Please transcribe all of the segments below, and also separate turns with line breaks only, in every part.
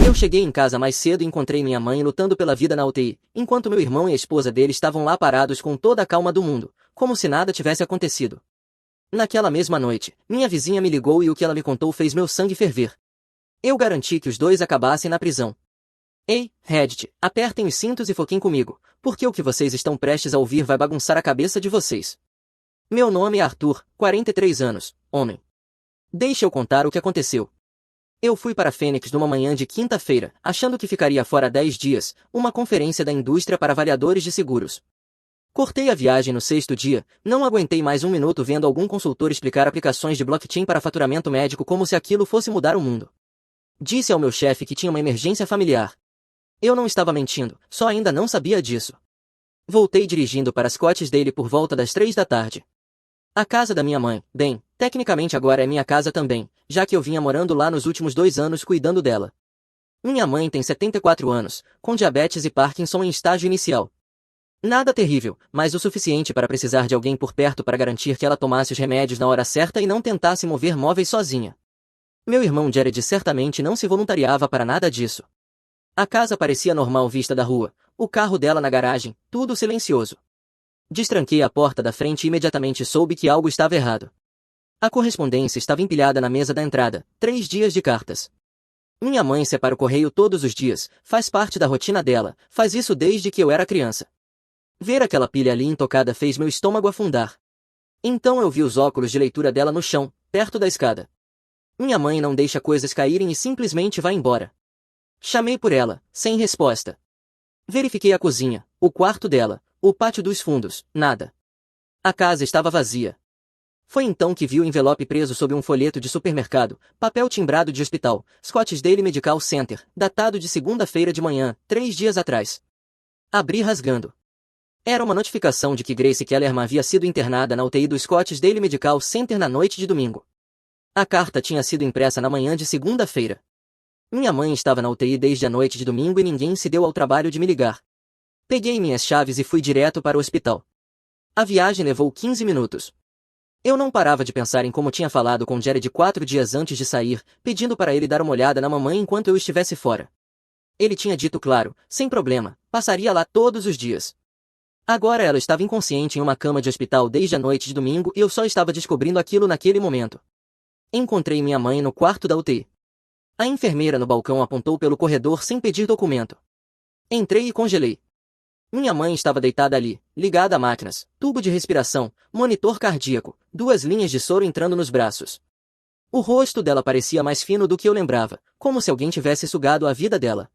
Eu cheguei em casa mais cedo e encontrei minha mãe lutando pela vida na UTI, enquanto meu irmão e a esposa dele estavam lá parados com toda a calma do mundo, como se nada tivesse acontecido. Naquela mesma noite, minha vizinha me ligou e o que ela me contou fez meu sangue ferver. Eu garanti que os dois acabassem na prisão. Ei, Reddit, apertem os cintos e foquem comigo, porque o que vocês estão prestes a ouvir vai bagunçar a cabeça de vocês. Meu nome é Arthur, 43 anos, homem. Deixa eu contar o que aconteceu. Eu fui para Fênix numa manhã de quinta-feira, achando que ficaria fora 10 dias, uma conferência da indústria para avaliadores de seguros. Cortei a viagem no sexto dia, não aguentei mais um minuto vendo algum consultor explicar aplicações de blockchain para faturamento médico como se aquilo fosse mudar o mundo. Disse ao meu chefe que tinha uma emergência familiar. Eu não estava mentindo, só ainda não sabia disso. Voltei dirigindo para Scottsdale por volta das 3 da tarde. A casa da minha mãe, bem, tecnicamente agora é minha casa também, já que eu vinha morando lá nos últimos 2 anos cuidando dela. Minha mãe tem 74 anos, com diabetes e Parkinson em estágio inicial. Nada terrível, mas o suficiente para precisar de alguém por perto para garantir que ela tomasse os remédios na hora certa e não tentasse mover móveis sozinha. Meu irmão Jared certamente não se voluntariava para nada disso. A casa parecia normal vista da rua, o carro dela na garagem, tudo silencioso. Destranquei a porta da frente e imediatamente soube que algo estava errado. A correspondência estava empilhada na mesa da entrada, 3 dias de cartas. Minha mãe separa o correio todos os dias, faz parte da rotina dela, faz isso desde que eu era criança. Ver aquela pilha ali intocada fez meu estômago afundar. Então eu vi os óculos de leitura dela no chão, perto da escada. Minha mãe não deixa coisas caírem e simplesmente vai embora. Chamei por ela, sem resposta. Verifiquei a cozinha, o quarto dela, o pátio dos fundos, nada. A casa estava vazia. Foi então que vi o envelope preso sob um folheto de supermercado, papel timbrado de hospital, Scottsdale Medical Center, datado de segunda-feira de manhã, 3 dias atrás. Abri rasgando. Era uma notificação de que Grace Kellerman havia sido internada na UTI do Scottsdale Medical Center na noite de domingo. A carta tinha sido impressa na manhã de segunda-feira. Minha mãe estava na UTI desde a noite de domingo e ninguém se deu ao trabalho de me ligar. Peguei minhas chaves e fui direto para o hospital. A viagem levou 15 minutos. Eu não parava de pensar em como tinha falado com Jared 4 dias antes de sair, pedindo para ele dar uma olhada na mamãe enquanto eu estivesse fora. Ele tinha dito claro, sem problema, passaria lá todos os dias. Agora ela estava inconsciente em uma cama de hospital desde a noite de domingo e eu só estava descobrindo aquilo naquele momento. Encontrei minha mãe no quarto da UTI. A enfermeira no balcão apontou pelo corredor sem pedir documento. Entrei e congelei. Minha mãe estava deitada ali, ligada a máquinas, tubo de respiração, monitor cardíaco, 2 linhas de soro entrando nos braços. O rosto dela parecia mais fino do que eu lembrava, como se alguém tivesse sugado a vida dela.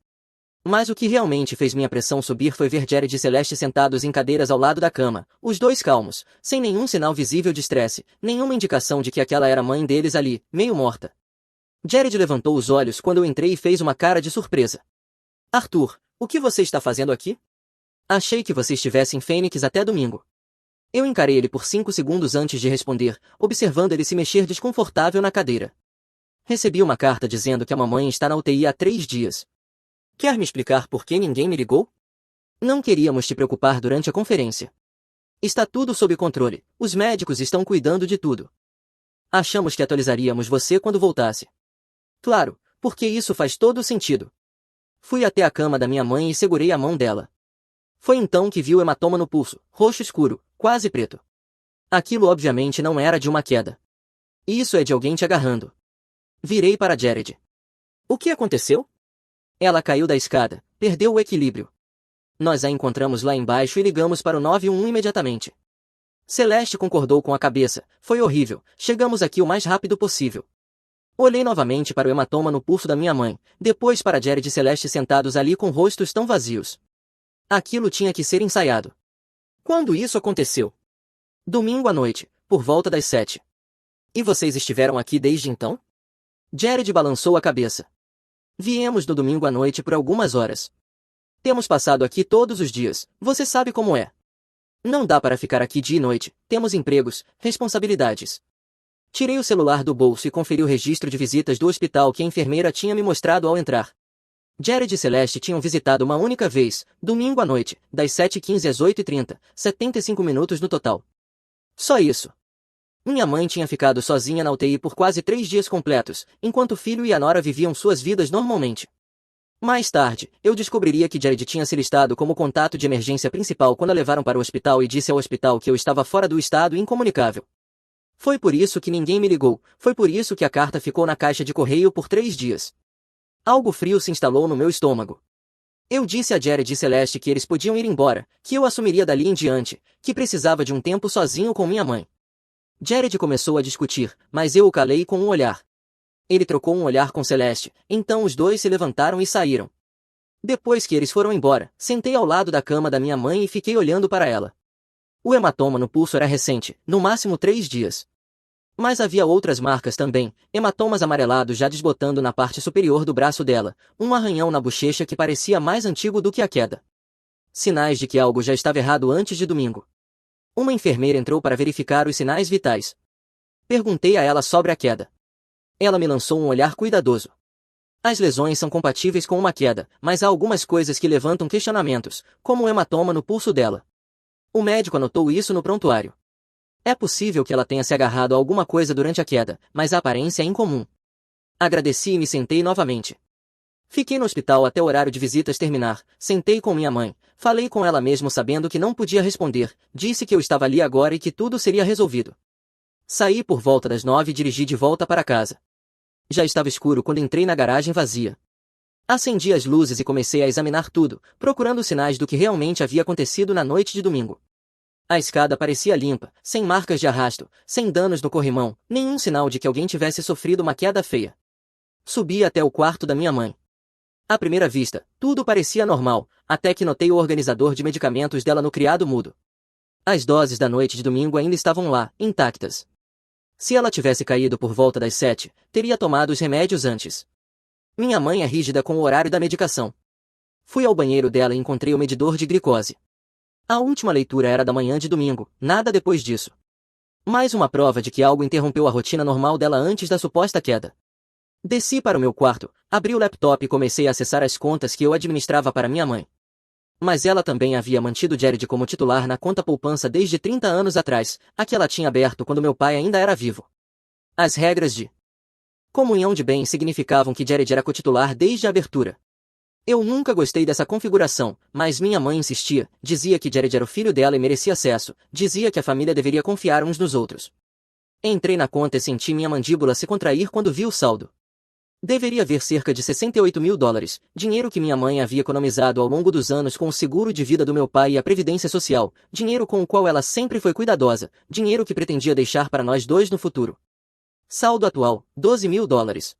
Mas o que realmente fez minha pressão subir foi ver Jared e Celeste sentados em cadeiras ao lado da cama, os dois calmos, sem nenhum sinal visível de estresse, nenhuma indicação de que aquela era a mãe deles ali, meio morta. Jared levantou os olhos quando eu entrei e fez uma cara de surpresa. Arthur, o que você está fazendo aqui? Achei que você estivesse em Fênix até domingo. Eu encarei ele por 5 segundos antes de responder, observando ele se mexer desconfortável na cadeira. Recebi uma carta dizendo que a mamãe está na UTI há 3 dias. Quer me explicar por que ninguém me ligou? Não queríamos te preocupar durante a conferência. Está tudo sob controle, os médicos estão cuidando de tudo. Achamos que atualizaríamos você quando voltasse. Claro, porque isso faz todo sentido. Fui até a cama da minha mãe e segurei a mão dela. Foi então que vi o hematoma no pulso, roxo escuro, quase preto. Aquilo obviamente não era de uma queda. Isso é de alguém te agarrando. Virei para Jared. O que aconteceu? Ela caiu da escada, perdeu o equilíbrio. Nós a encontramos lá embaixo e ligamos para o 911 imediatamente. Celeste concordou com a cabeça, foi horrível, chegamos aqui o mais rápido possível. Olhei novamente para o hematoma no pulso da minha mãe, depois para Jared e Celeste sentados ali com rostos tão vazios. Aquilo tinha que ser ensaiado. Quando isso aconteceu? Domingo à noite, por volta das 7. E vocês estiveram aqui desde então? Jared balançou a cabeça. Viemos no domingo à noite por algumas horas. Temos passado aqui todos os dias, você sabe como é. Não dá para ficar aqui dia e noite, temos empregos, responsabilidades. Tirei o celular do bolso e conferi o registro de visitas do hospital que a enfermeira tinha me mostrado ao entrar. Jared e Celeste tinham visitado uma única vez, domingo à noite, das 7h15 às 8h30, 75 minutos no total. Só isso. Minha mãe tinha ficado sozinha na UTI por quase 3 dias completos, enquanto o filho e a nora viviam suas vidas normalmente. Mais tarde, eu descobriria que Jared tinha se listado como contato de emergência principal quando a levaram para o hospital e disse ao hospital que eu estava fora do estado e incomunicável. Foi por isso que ninguém me ligou, foi por isso que a carta ficou na caixa de correio por 3 dias. Algo frio se instalou no meu estômago. Eu disse a Jared e Celeste que eles podiam ir embora, que eu assumiria dali em diante, que precisava de um tempo sozinho com minha mãe. Jared começou a discutir, mas eu o calei com um olhar. Ele trocou um olhar com Celeste, então os dois se levantaram e saíram. Depois que eles foram embora, sentei ao lado da cama da minha mãe e fiquei olhando para ela. O hematoma no pulso era recente, no máximo 3 dias. Mas havia outras marcas também, hematomas amarelados já desbotando na parte superior do braço dela, um arranhão na bochecha que parecia mais antigo do que a queda. Sinais de que algo já estava errado antes de domingo. Uma enfermeira entrou para verificar os sinais vitais. Perguntei a ela sobre a queda. Ela me lançou um olhar cuidadoso. As lesões são compatíveis com uma queda, mas há algumas coisas que levantam questionamentos, como o hematoma no pulso dela. O médico anotou isso no prontuário. É possível que ela tenha se agarrado a alguma coisa durante a queda, mas a aparência é incomum. Agradeci e me sentei novamente. Fiquei no hospital até o horário de visitas terminar, sentei com minha mãe, falei com ela mesmo sabendo que não podia responder, disse que eu estava ali agora e que tudo seria resolvido. Saí por volta das 9 e dirigi de volta para casa. Já estava escuro quando entrei na garagem vazia. Acendi as luzes e comecei a examinar tudo, procurando sinais do que realmente havia acontecido na noite de domingo. A escada parecia limpa, sem marcas de arrasto, sem danos no corrimão, nenhum sinal de que alguém tivesse sofrido uma queda feia. Subi até o quarto da minha mãe. À primeira vista, tudo parecia normal, até que notei o organizador de medicamentos dela no criado mudo. As doses da noite de domingo ainda estavam lá, intactas. Se ela tivesse caído por volta das 7, teria tomado os remédios antes. Minha mãe é rígida com o horário da medicação. Fui ao banheiro dela e encontrei o medidor de glicose. A última leitura era da manhã de domingo, nada depois disso. Mais uma prova de que algo interrompeu a rotina normal dela antes da suposta queda. Desci para o meu quarto, abri o laptop e comecei a acessar as contas que eu administrava para minha mãe. Mas ela também havia mantido Jared como titular na conta poupança desde 30 anos atrás, a que ela tinha aberto quando meu pai ainda era vivo. As regras de comunhão de bens significavam que Jared era cotitular desde a abertura. Eu nunca gostei dessa configuração, mas minha mãe insistia, dizia que Jared era o filho dela e merecia acesso, dizia que a família deveria confiar uns nos outros. Entrei na conta e senti minha mandíbula se contrair quando vi o saldo. Deveria haver cerca de $68.000, dinheiro que minha mãe havia economizado ao longo dos anos com o seguro de vida do meu pai e a previdência social, dinheiro com o qual ela sempre foi cuidadosa, dinheiro que pretendia deixar para nós dois no futuro. Saldo atual, $12.000.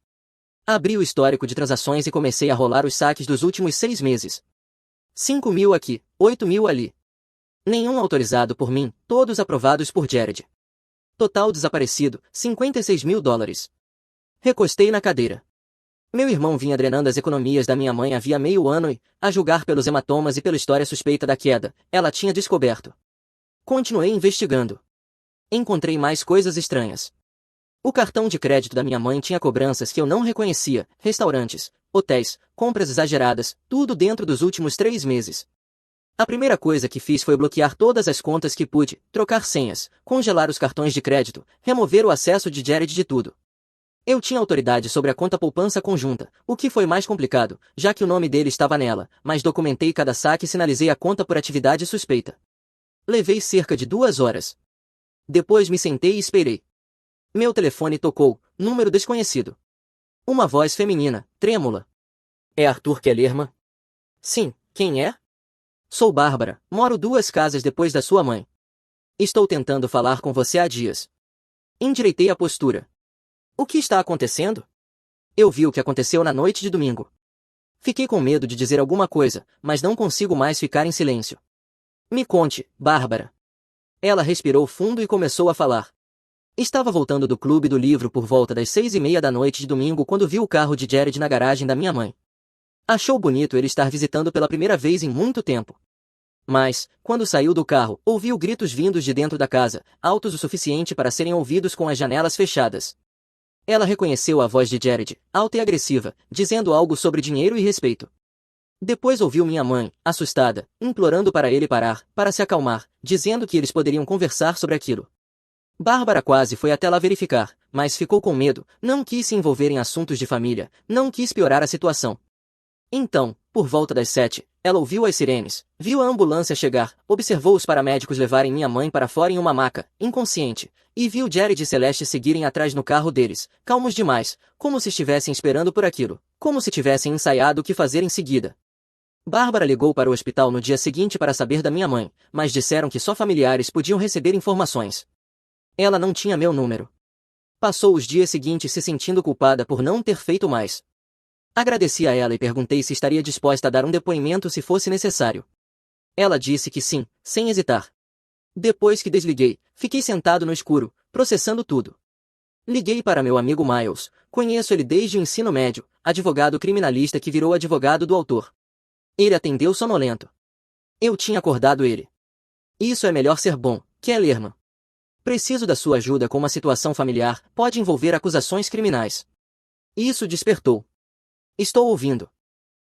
Abri o histórico de transações e comecei a rolar os saques dos últimos 6 meses. 5.000 aqui, 8.000 ali. Nenhum autorizado por mim, todos aprovados por Jared. Total desaparecido, $56.000. Recostei na cadeira. Meu irmão vinha drenando as economias da minha mãe havia meio ano e, a julgar pelos hematomas e pela história suspeita da queda, ela tinha descoberto. Continuei investigando. Encontrei mais coisas estranhas. O cartão de crédito da minha mãe tinha cobranças que eu não reconhecia, restaurantes, hotéis, compras exageradas, tudo dentro dos últimos 3 meses. A primeira coisa que fiz foi bloquear todas as contas que pude, trocar senhas, congelar os cartões de crédito, remover o acesso de Jared de tudo. Eu tinha autoridade sobre a conta poupança conjunta, o que foi mais complicado, já que o nome dele estava nela, mas documentei cada saque e sinalizei a conta por atividade suspeita. Levei cerca de 2 horas. Depois me sentei e esperei. Meu telefone tocou, número desconhecido. Uma voz feminina, trêmula. É Arthur Kellerman? Sim, quem é? Sou Bárbara, moro 2 casas depois da sua mãe. Estou tentando falar com você há dias. Endireitei a postura. O que está acontecendo? Eu vi o que aconteceu na noite de domingo. Fiquei com medo de dizer alguma coisa, mas não consigo mais ficar em silêncio. Me conte, Bárbara. Ela respirou fundo e começou a falar. Estava voltando do clube do livro por volta das 6:30 da noite de domingo quando vi o carro de Jared na garagem da minha mãe. Achou bonito ele estar visitando pela primeira vez em muito tempo. Mas, quando saiu do carro, ouviu gritos vindos de dentro da casa, altos o suficiente para serem ouvidos com as janelas fechadas. Ela reconheceu a voz de Jared, alta e agressiva, dizendo algo sobre dinheiro e respeito. Depois ouviu minha mãe, assustada, implorando para ele parar, para se acalmar, dizendo que eles poderiam conversar sobre aquilo. Bárbara quase foi até lá verificar, mas ficou com medo, não quis se envolver em assuntos de família, não quis piorar a situação. Então, por volta das 7, ela ouviu as sirenes, viu a ambulância chegar, observou os paramédicos levarem minha mãe para fora em uma maca, inconsciente, e viu Jared e Celeste seguirem atrás no carro deles, calmos demais, como se estivessem esperando por aquilo, como se tivessem ensaiado o que fazer em seguida. Bárbara ligou para o hospital no dia seguinte para saber da minha mãe, mas disseram que só familiares podiam receber informações. Ela não tinha meu número. Passou os dias seguintes se sentindo culpada por não ter feito mais. Agradeci a ela e perguntei se estaria disposta a dar um depoimento se fosse necessário. Ela disse que sim, sem hesitar. Depois que desliguei, fiquei sentado no escuro, processando tudo. Liguei para meu amigo Miles, conheço ele desde o ensino médio, advogado criminalista que virou advogado do autor. Ele atendeu sonolento. Eu tinha acordado ele. Isso é melhor ser bom, Kellerman. Preciso da sua ajuda com uma situação familiar, pode envolver acusações criminais. Isso despertou. Estou ouvindo.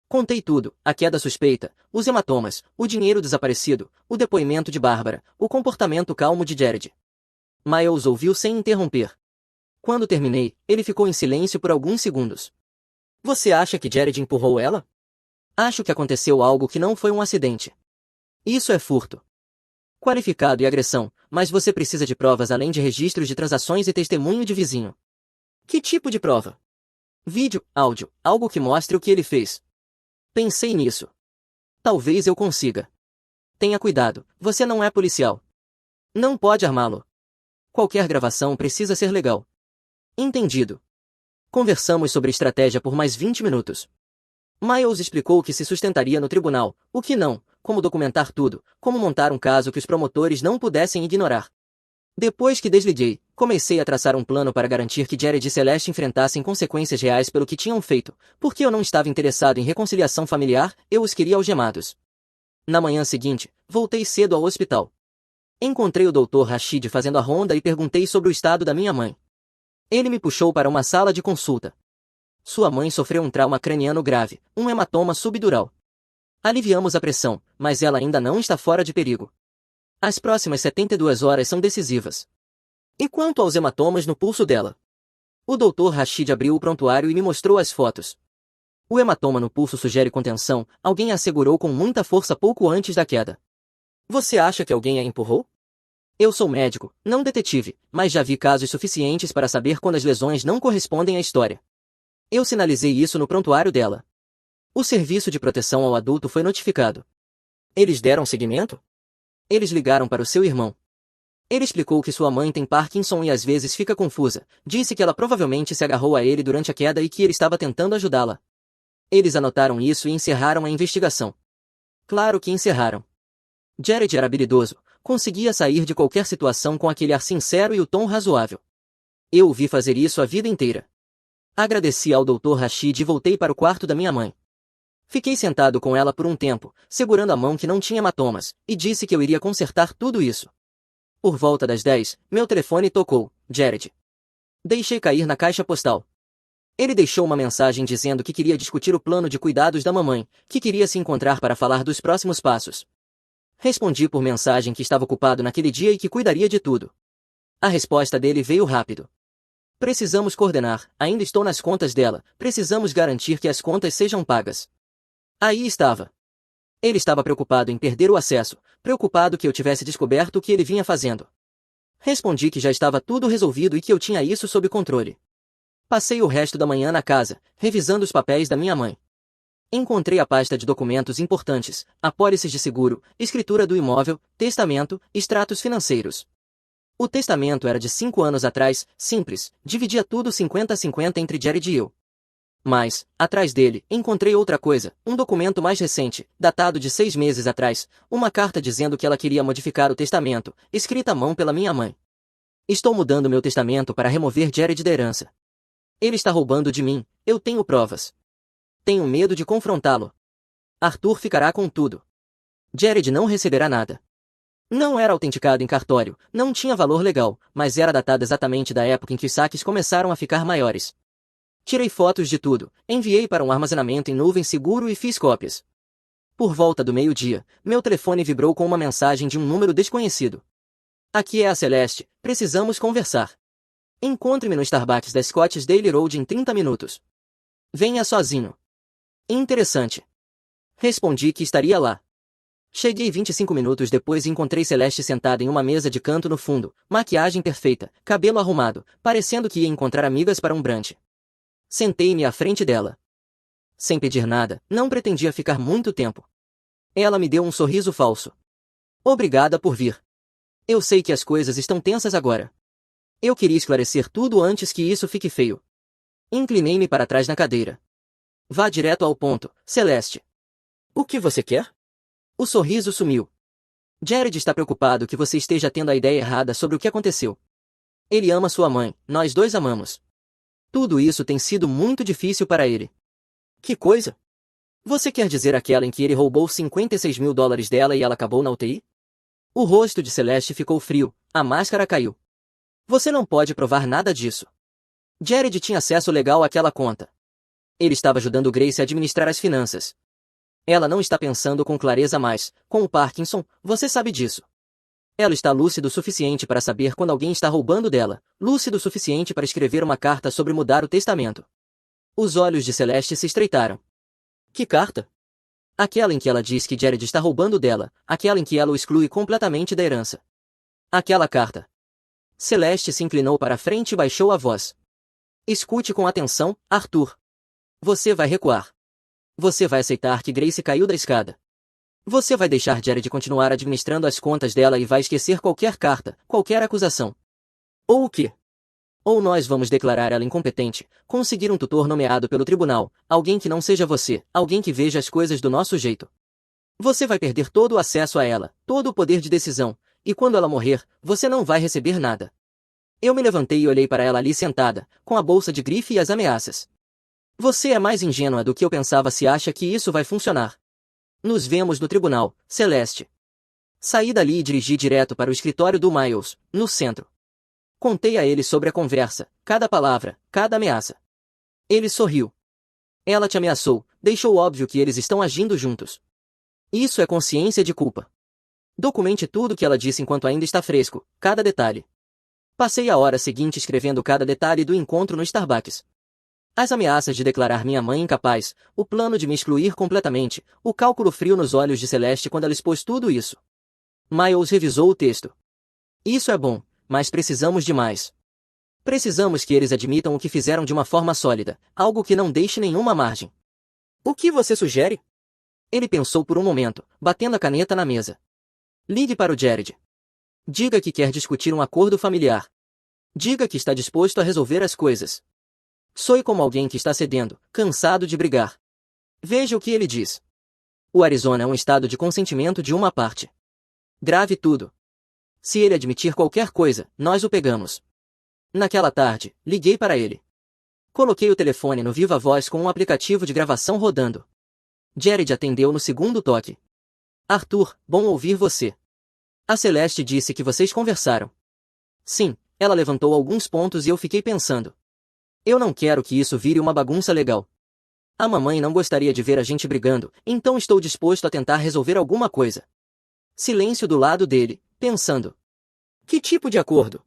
Contei tudo, a queda suspeita, os hematomas, o dinheiro desaparecido, o depoimento de Bárbara, o comportamento calmo de Jared. Miles ouviu sem interromper. Quando terminei, ele ficou em silêncio por alguns segundos. Você acha que Jared empurrou ela? Acho que aconteceu algo que não foi um acidente. Isso é furto qualificado e agressão, mas você precisa de provas além de registros de transações e testemunho de vizinho. Que tipo de prova? Vídeo, áudio, algo que mostre o que ele fez. Pensei nisso. Talvez eu consiga. Tenha cuidado, você não é policial. Não pode armá-lo. Qualquer gravação precisa ser legal. Entendido. Conversamos sobre estratégia por mais 20 minutos. Miles explicou que se sustentaria no tribunal, o que não, como documentar tudo, como montar um caso que os promotores não pudessem ignorar. Depois que desliguei, comecei a traçar um plano para garantir que Jared e Celeste enfrentassem consequências reais pelo que tinham feito, porque eu não estava interessado em reconciliação familiar, eu os queria algemados. Na manhã seguinte, voltei cedo ao hospital. Encontrei o Dr. Rashid fazendo a ronda e perguntei sobre o estado da minha mãe. Ele me puxou para uma sala de consulta. Sua mãe sofreu um trauma craniano grave, um hematoma subdural. Aliviamos a pressão, mas ela ainda não está fora de perigo. As próximas 72 horas são decisivas. E quanto aos hematomas no pulso dela? O Dr. Rashid abriu o prontuário e me mostrou as fotos. O hematoma no pulso sugere contenção, alguém a segurou com muita força pouco antes da queda. Você acha que alguém a empurrou? Eu sou médico, não detetive, mas já vi casos suficientes para saber quando as lesões não correspondem à história. Eu sinalizei isso no prontuário dela. O serviço de proteção ao adulto foi notificado. Eles deram seguimento? Eles ligaram para o seu irmão. Ele explicou que sua mãe tem Parkinson e às vezes fica confusa. Disse que ela provavelmente se agarrou a ele durante a queda e que ele estava tentando ajudá-la. Eles anotaram isso e encerraram a investigação. Claro que encerraram. Jared era habilidoso, conseguia sair de qualquer situação com aquele ar sincero e o tom razoável. Eu o vi fazer isso a vida inteira. Agradeci ao Dr. Rashid e voltei para o quarto da minha mãe. Fiquei sentado com ela por um tempo, segurando a mão que não tinha hematomas, e disse que eu iria consertar tudo isso. Por volta das 10, meu telefone tocou. Jared. Deixei cair na caixa postal. Ele deixou uma mensagem dizendo que queria discutir o plano de cuidados da mamãe, que queria se encontrar para falar dos próximos passos. Respondi por mensagem que estava ocupado naquele dia e que cuidaria de tudo. A resposta dele veio rápido. Precisamos coordenar, ainda estou nas contas dela, precisamos garantir que as contas sejam pagas. Aí estava. Ele estava preocupado em perder o acesso, preocupado que eu tivesse descoberto o que ele vinha fazendo. Respondi que já estava tudo resolvido e que eu tinha isso sob controle. Passei o resto da manhã na casa, revisando os papéis da minha mãe. Encontrei a pasta de documentos importantes, apólices de seguro, escritura do imóvel, testamento, extratos financeiros. O testamento era de 5 anos atrás, simples, dividia tudo 50-50 entre Jared e eu. Mas, atrás dele, encontrei outra coisa, um documento mais recente, datado de 6 meses atrás, uma carta dizendo que ela queria modificar o testamento, escrita à mão pela minha mãe. Estou mudando meu testamento para remover Jared da herança. Ele está roubando de mim, eu tenho provas. Tenho medo de confrontá-lo. Arthur ficará com tudo. Jared não receberá nada. Não era autenticado em cartório, não tinha valor legal, mas era datado exatamente da época em que os saques começaram a ficar maiores. Tirei fotos de tudo, enviei para um armazenamento em nuvem seguro e fiz cópias. Por volta do meio-dia, meu telefone vibrou com uma mensagem de um número desconhecido. Aqui é a Celeste, precisamos conversar. Encontre-me no Starbucks da Scottsdale Road em 30 minutos. Venha sozinho. Interessante. Respondi que estaria lá. Cheguei 25 minutos depois e encontrei Celeste sentada em uma mesa de canto no fundo, maquiagem perfeita, cabelo arrumado, parecendo que ia encontrar amigas para um brunch. Sentei-me à frente dela. Sem pedir nada, não pretendia ficar muito tempo. Ela me deu um sorriso falso. Obrigada por vir. Eu sei que as coisas estão tensas agora. Eu queria esclarecer tudo antes que isso fique feio. Inclinei-me para trás na cadeira. Vá direto ao ponto, Celeste. O que você quer? O sorriso sumiu. Jared está preocupado que você esteja tendo a ideia errada sobre o que aconteceu. Ele ama sua mãe, nós dois amamos. Tudo isso tem sido muito difícil para ele. Que coisa? Você quer dizer aquela em que ele roubou $56.000 dela e ela acabou na UTI? O rosto de Celeste ficou frio, a máscara caiu. Você não pode provar nada disso. Jared tinha acesso legal àquela conta. Ele estava ajudando Grace a administrar as finanças. Ela não está pensando com clareza mais, com o Parkinson, você sabe disso. Ela está lúcido o suficiente para saber quando alguém está roubando dela, lúcido o suficiente para escrever uma carta sobre mudar o testamento. Os olhos de Celeste se estreitaram. Que carta? Aquela em que ela diz que Jared está roubando dela, aquela em que ela o exclui completamente da herança. Aquela carta. Celeste se inclinou para a frente e baixou a voz. Escute com atenção, Arthur. Você vai recuar. Você vai aceitar que Grace caiu da escada. Você vai deixar Jared continuar administrando as contas dela e vai esquecer qualquer carta, qualquer acusação. Ou o quê? Ou nós vamos declarar ela incompetente, conseguir um tutor nomeado pelo tribunal, alguém que não seja você, alguém que veja as coisas do nosso jeito. Você vai perder todo o acesso a ela, todo o poder de decisão, e quando ela morrer, você não vai receber nada. Eu me levantei e olhei para ela ali sentada, com a bolsa de grife e as ameaças. Você é mais ingênua do que eu pensava se acha que isso vai funcionar. Nos vemos no tribunal, Celeste. Saí dali e dirigi direto para o escritório do Miles, no centro. Contei a ele sobre a conversa, cada palavra, cada ameaça. Ele sorriu. Ela te ameaçou, deixou óbvio que eles estão agindo juntos. Isso é consciência de culpa. Documente tudo que ela disse enquanto ainda está fresco, cada detalhe. Passei a hora seguinte escrevendo cada detalhe do encontro no Starbucks. As ameaças de declarar minha mãe incapaz, o plano de me excluir completamente, o cálculo frio nos olhos de Celeste quando ela expôs tudo isso. Miles revisou o texto. Isso é bom, mas precisamos de mais. Precisamos que eles admitam o que fizeram de uma forma sólida, algo que não deixe nenhuma margem. O que você sugere? Ele pensou por um momento, batendo a caneta na mesa. Ligue para o Jared. Diga que quer discutir um acordo familiar. Diga que está disposto a resolver as coisas. Soe como alguém que está cedendo, cansado de brigar. Veja o que ele diz. O Arizona é um estado de consentimento de uma parte. Grave tudo. Se ele admitir qualquer coisa, nós o pegamos. Naquela tarde, liguei para ele. Coloquei o telefone no viva voz com um aplicativo de gravação rodando. Jared atendeu no segundo toque. Arthur, bom ouvir você. A Celeste disse que vocês conversaram. Sim, ela levantou alguns pontos e eu fiquei pensando. Eu não quero que isso vire uma bagunça legal. A mamãe não gostaria de ver a gente brigando, então estou disposto a tentar resolver alguma coisa. Silêncio do lado dele, pensando. Que tipo de acordo?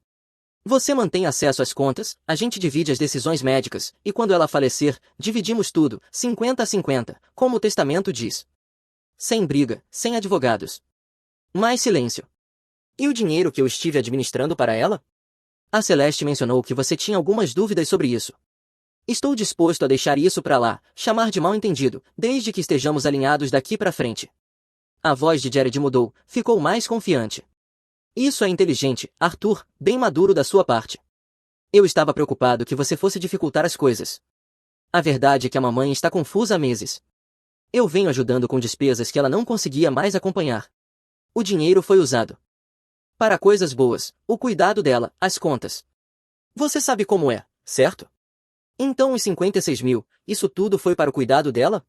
Você mantém acesso às contas, a gente divide as decisões médicas, e quando ela falecer, dividimos tudo, 50 a 50, como o testamento diz. Sem briga, sem advogados. Mais silêncio. E o dinheiro que eu estive administrando para ela? A Celeste mencionou que você tinha algumas dúvidas sobre isso. Estou disposto a deixar isso para lá, chamar de mal-entendido, desde que estejamos alinhados daqui para frente. A voz de Jared mudou, ficou mais confiante. Isso é inteligente, Arthur, bem maduro da sua parte. Eu estava preocupado que você fosse dificultar as coisas. A verdade é que a mamãe está confusa há meses. Eu venho ajudando com despesas que ela não conseguia mais acompanhar. O dinheiro foi usado para coisas boas, o cuidado dela, as contas. Você sabe como é, certo? Então os 56 mil, isso tudo foi para o cuidado dela?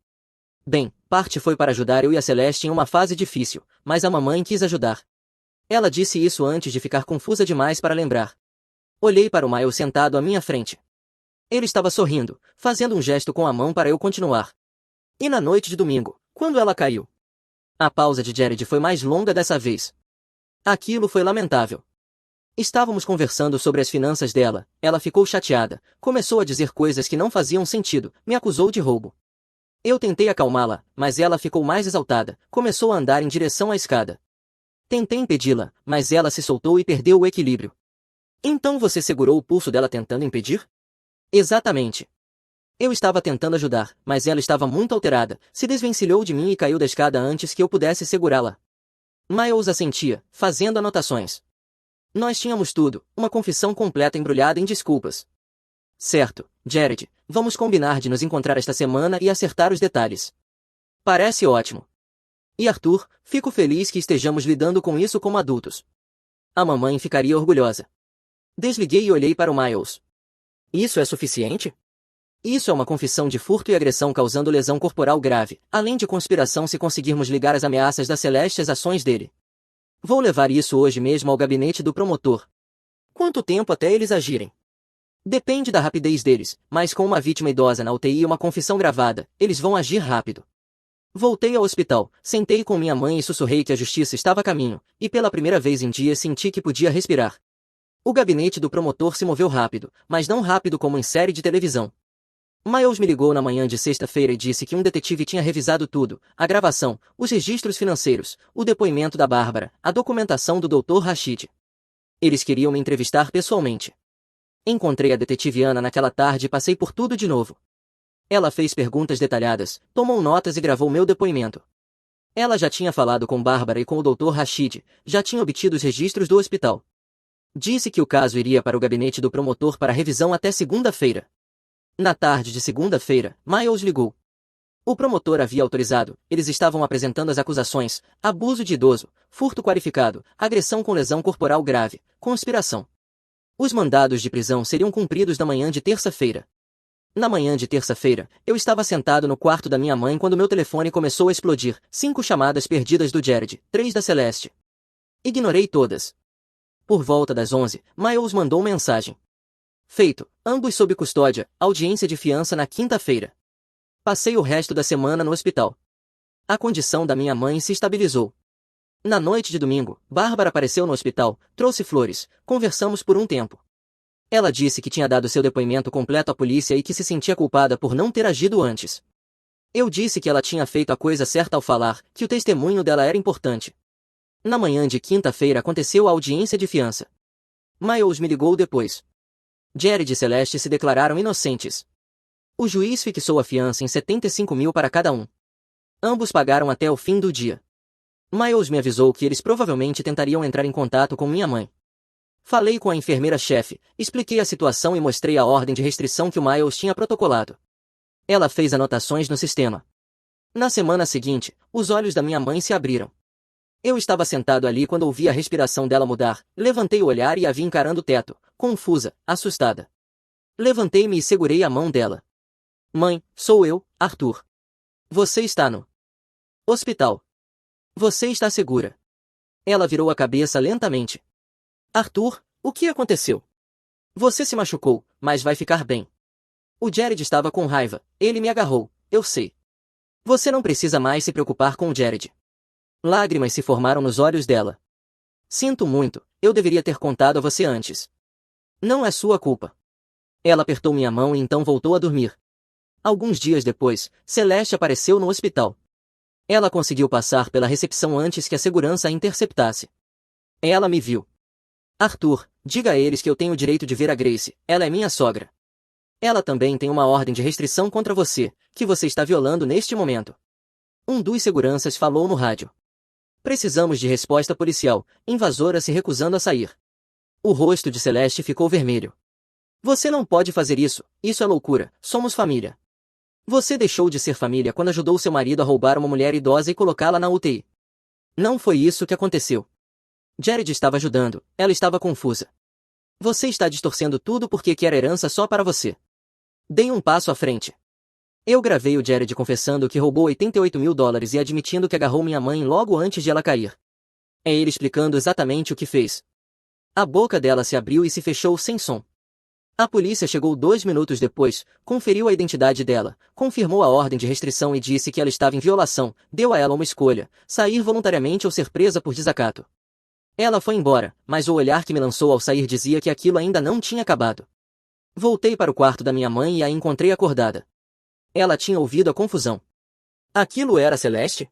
Bem, parte foi para ajudar eu e a Celeste em uma fase difícil, mas a mamãe quis ajudar. Ela disse isso antes de ficar confusa demais para lembrar. Olhei para o Miles sentado à minha frente. Ele estava sorrindo, fazendo um gesto com a mão para eu continuar. E na noite de domingo, quando ela caiu? A pausa de Jared foi mais longa dessa vez. Aquilo foi lamentável. Estávamos conversando sobre as finanças dela, ela ficou chateada, começou a dizer coisas que não faziam sentido, me acusou de roubo. Eu tentei acalmá-la, mas ela ficou mais exaltada, começou a andar em direção à escada. Tentei impedi-la, mas ela se soltou e perdeu o equilíbrio. Então você segurou o pulso dela tentando impedir? Exatamente. Eu estava tentando ajudar, mas ela estava muito alterada, se desvencilhou de mim e caiu da escada antes que eu pudesse segurá-la. Miles assentia, fazendo anotações. Nós tínhamos tudo, uma confissão completa embrulhada em desculpas. Certo, Jared, vamos combinar de nos encontrar esta semana e acertar os detalhes. Parece ótimo. E Arthur, fico feliz que estejamos lidando com isso como adultos. A mamãe ficaria orgulhosa. Desliguei e olhei para o Miles. Isso é suficiente? Isso é uma confissão de furto e agressão causando lesão corporal grave, além de conspiração se conseguirmos ligar as ameaças da Celeste às ações dele. Vou levar isso hoje mesmo ao gabinete do promotor. Quanto tempo até eles agirem? Depende da rapidez deles, mas com uma vítima idosa na UTI e uma confissão gravada, eles vão agir rápido. Voltei ao hospital, sentei com minha mãe e sussurrei que a justiça estava a caminho, e pela primeira vez em dias senti que podia respirar. O gabinete do promotor se moveu rápido, mas não rápido como em série de televisão. Miles me ligou na manhã de sexta-feira e disse que um detetive tinha revisado tudo, a gravação, os registros financeiros, o depoimento da Bárbara, a documentação do Dr. Rashid. Eles queriam me entrevistar pessoalmente. Encontrei a detetive Ana naquela tarde e passei por tudo de novo. Ela fez perguntas detalhadas, tomou notas e gravou meu depoimento. Ela já tinha falado com Bárbara e com o Dr. Rashid, já tinha obtido os registros do hospital. Disse que o caso iria para o gabinete do promotor para revisão até segunda-feira. Na tarde de segunda-feira, Miles ligou. O promotor havia autorizado, eles estavam apresentando as acusações: abuso de idoso, furto qualificado, agressão com lesão corporal grave, conspiração. Os mandados de prisão seriam cumpridos na manhã de terça-feira. Na manhã de terça-feira, eu estava sentado no quarto da minha mãe quando meu telefone começou a explodir: 5 chamadas perdidas do Jared, 3 da Celeste. Ignorei todas. Por volta das 11, Miles mandou mensagem. Feito, ambos sob custódia, audiência de fiança na quinta-feira. Passei o resto da semana no hospital. A condição da minha mãe se estabilizou. Na noite de domingo, Bárbara apareceu no hospital, trouxe flores, conversamos por um tempo. Ela disse que tinha dado seu depoimento completo à polícia e que se sentia culpada por não ter agido antes. Eu disse que ela tinha feito a coisa certa ao falar, que o testemunho dela era importante. Na manhã de quinta-feira aconteceu a audiência de fiança. Miles me ligou depois. Jared e Celeste se declararam inocentes. O juiz fixou a fiança em 75 mil para cada um. Ambos pagaram até o fim do dia. Miles me avisou que eles provavelmente tentariam entrar em contato com minha mãe. Falei com a enfermeira-chefe, expliquei a situação e mostrei a ordem de restrição que o Miles tinha protocolado. Ela fez anotações no sistema. Na semana seguinte, os olhos da minha mãe se abriram. Eu estava sentado ali quando ouvi a respiração dela mudar, levantei o olhar e a vi encarando o teto, confusa, assustada. Levantei-me e segurei a mão dela. Mãe, sou eu, Arthur. Você está no hospital. Você está segura. Ela virou a cabeça lentamente. Arthur, o que aconteceu? Você se machucou, mas vai ficar bem. O Jared estava com raiva, ele me agarrou, eu sei. Você não precisa mais se preocupar com o Jared. Lágrimas se formaram nos olhos dela. Sinto muito, eu deveria ter contado a você antes. Não é sua culpa. Ela apertou minha mão e então voltou a dormir. Alguns dias depois, Celeste apareceu no hospital. Ela conseguiu passar pela recepção antes que a segurança a interceptasse. Ela me viu. Arthur, diga a eles que eu tenho o direito de ver a Grace, ela é minha sogra. Ela também tem uma ordem de restrição contra você, que você está violando neste momento. Um dos seguranças falou no rádio. Precisamos de resposta policial, invasora se recusando a sair. O rosto de Celeste ficou vermelho. Você não pode fazer isso, isso é loucura, somos família. Você deixou de ser família quando ajudou seu marido a roubar uma mulher idosa e colocá-la na UTI. Não foi isso que aconteceu. Jared estava ajudando, ela estava confusa. Você está distorcendo tudo porque quer herança só para você. Dei um passo à frente. Eu gravei o Jared confessando que roubou 88 mil dólares e admitindo que agarrou minha mãe logo antes de ela cair. É ele explicando exatamente o que fez. A boca dela se abriu e se fechou sem som. A polícia chegou 2 minutos depois, conferiu a identidade dela, confirmou a ordem de restrição e disse que ela estava em violação, deu a ela uma escolha, sair voluntariamente ou ser presa por desacato. Ela foi embora, mas o olhar que me lançou ao sair dizia que aquilo ainda não tinha acabado. Voltei para o quarto da minha mãe e a encontrei acordada. Ela tinha ouvido a confusão. Aquilo era Celeste?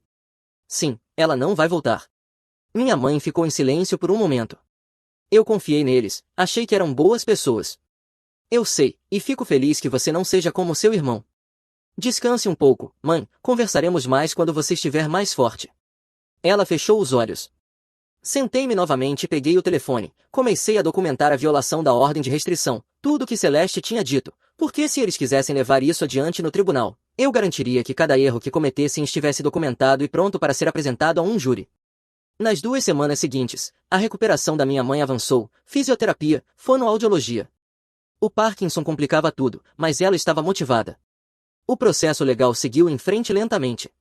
Sim, ela não vai voltar. Minha mãe ficou em silêncio por um momento. Eu confiei neles, achei que eram boas pessoas. Eu sei, e fico feliz que você não seja como seu irmão. Descanse um pouco, mãe, conversaremos mais quando você estiver mais forte. Ela fechou os olhos. Sentei-me novamente e peguei o telefone. Comecei a documentar a violação da ordem de restrição, tudo o que Celeste tinha dito, porque se eles quisessem levar isso adiante no tribunal, eu garantiria que cada erro que cometessem estivesse documentado e pronto para ser apresentado a um júri. Nas 2 semanas seguintes, a recuperação da minha mãe avançou, fisioterapia, fonoaudiologia. O Parkinson complicava tudo, mas ela estava motivada. O processo legal seguiu em frente lentamente.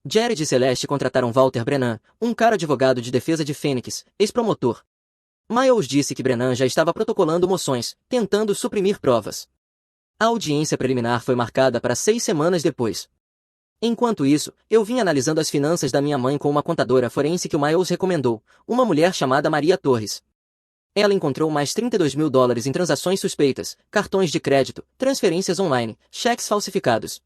Jared e Celeste contrataram Walter Brennan, um cara advogado de defesa de Fênix, ex-promotor. Miles disse que Brennan já estava protocolando moções, tentando suprimir provas. A audiência preliminar foi marcada para 6 semanas depois. Enquanto isso, eu vim analisando as finanças da minha mãe com uma contadora forense que o Miles recomendou, uma mulher chamada Maria Torres. Ela encontrou mais $32.000 em transações suspeitas, cartões de crédito, transferências online, cheques falsificados.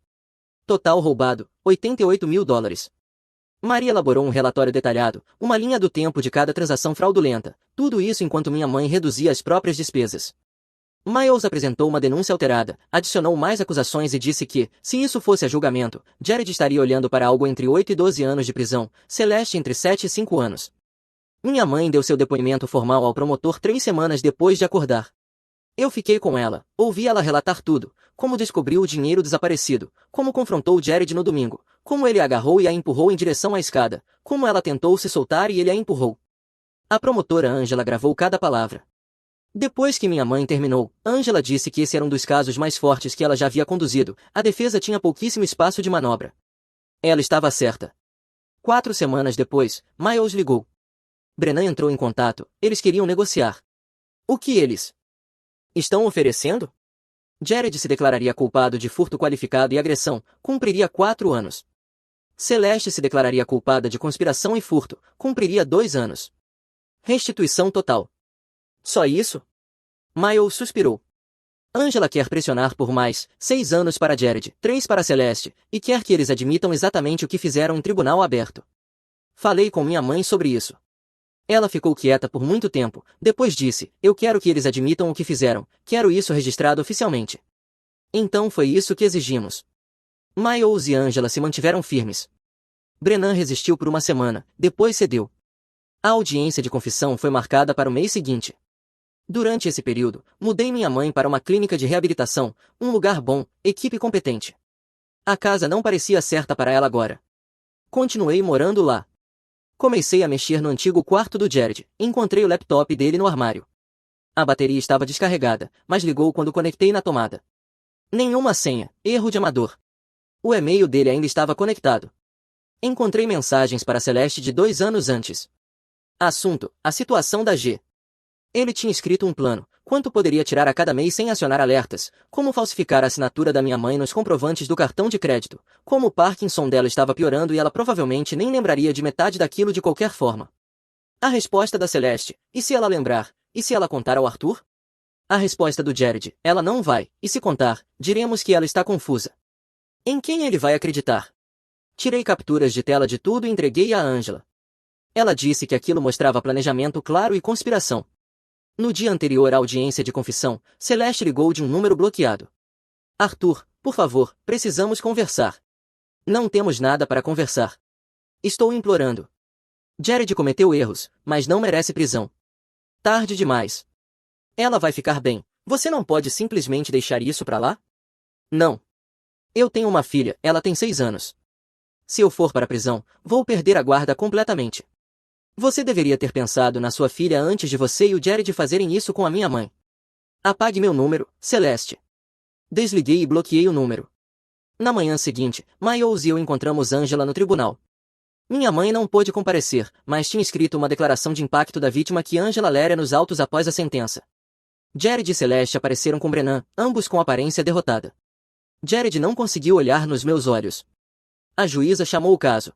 Total roubado, $88.000. Maria elaborou um relatório detalhado, uma linha do tempo de cada transação fraudulenta, tudo isso enquanto minha mãe reduzia as próprias despesas. Miles apresentou uma denúncia alterada, adicionou mais acusações e disse que, se isso fosse a julgamento, Jared estaria olhando para algo entre 8 e 12 anos de prisão, Celeste entre 7 e 5 anos. Minha mãe deu seu depoimento formal ao promotor 3 semanas depois de acordar. Eu fiquei com ela, ouvi ela relatar tudo, como descobriu o dinheiro desaparecido, como confrontou Jared no domingo, como ele a agarrou e a empurrou em direção à escada, como ela tentou se soltar e ele a empurrou. A promotora Angela gravou cada palavra. Depois que minha mãe terminou, Angela disse que esse era um dos casos mais fortes que ela já havia conduzido, a defesa tinha pouquíssimo espaço de manobra. Ela estava certa. 4 semanas depois, Miles ligou. Brennan entrou em contato, eles queriam negociar. O que eles estão oferecendo? Jared se declararia culpado de furto qualificado e agressão, cumpriria 4 anos. Celeste se declararia culpada de conspiração e furto, cumpriria 2 anos. Restituição total. Só isso? Miles suspirou. Angela quer pressionar por mais 6 anos para Jared, 3 para Celeste, e quer que eles admitam exatamente o que fizeram em tribunal aberto. Falei com minha mãe sobre isso. Ela ficou quieta por muito tempo, depois disse, eu quero que eles admitam o que fizeram, quero isso registrado oficialmente. Então foi isso que exigimos. Miles e Angela se mantiveram firmes. Brennan resistiu por uma semana, depois cedeu. A audiência de confissão foi marcada para o mês seguinte. Durante esse período, mudei minha mãe para uma clínica de reabilitação, um lugar bom, equipe competente. A casa não parecia certa para ela agora. Continuei morando lá. Comecei a mexer no antigo quarto do Jared, encontrei o laptop dele no armário. A bateria estava descarregada, mas ligou quando conectei na tomada. Nenhuma senha, erro de amador. O e-mail dele ainda estava conectado. Encontrei mensagens para Celeste de 2 anos antes. Assunto, a situação da G. Ele tinha escrito um plano, quanto poderia tirar a cada mês sem acionar alertas, como falsificar a assinatura da minha mãe nos comprovantes do cartão de crédito, como o Parkinson dela estava piorando e ela provavelmente nem lembraria de metade daquilo de qualquer forma. A resposta da Celeste, e se ela lembrar, e se ela contar ao Arthur? A resposta do Jared, ela não vai, e se contar, diremos que ela está confusa. Em quem ele vai acreditar? Tirei capturas de tela de tudo e entreguei a Angela. Ela disse que aquilo mostrava planejamento claro e conspiração. No dia anterior à audiência de confissão, Celeste ligou de um número bloqueado. Arthur, por favor, precisamos conversar. Não temos nada para conversar. Estou implorando. Jared cometeu erros, mas não merece prisão. Tarde demais. Ela vai ficar bem. Você não pode simplesmente deixar isso pra lá? Não. Eu tenho uma filha, ela tem 6 anos. Se eu for para a prisão, vou perder a guarda completamente. Você deveria ter pensado na sua filha antes de você e o Jared fazerem isso com a minha mãe. Apague meu número, Celeste. Desliguei e bloqueei o número. Na manhã seguinte, Miles e eu encontramos Angela no tribunal. Minha mãe não pôde comparecer, mas tinha escrito uma declaração de impacto da vítima que Angela lera nos autos após a sentença. Jared e Celeste apareceram com Brennan, ambos com aparência derrotada. Jared não conseguiu olhar nos meus olhos. A juíza chamou o caso.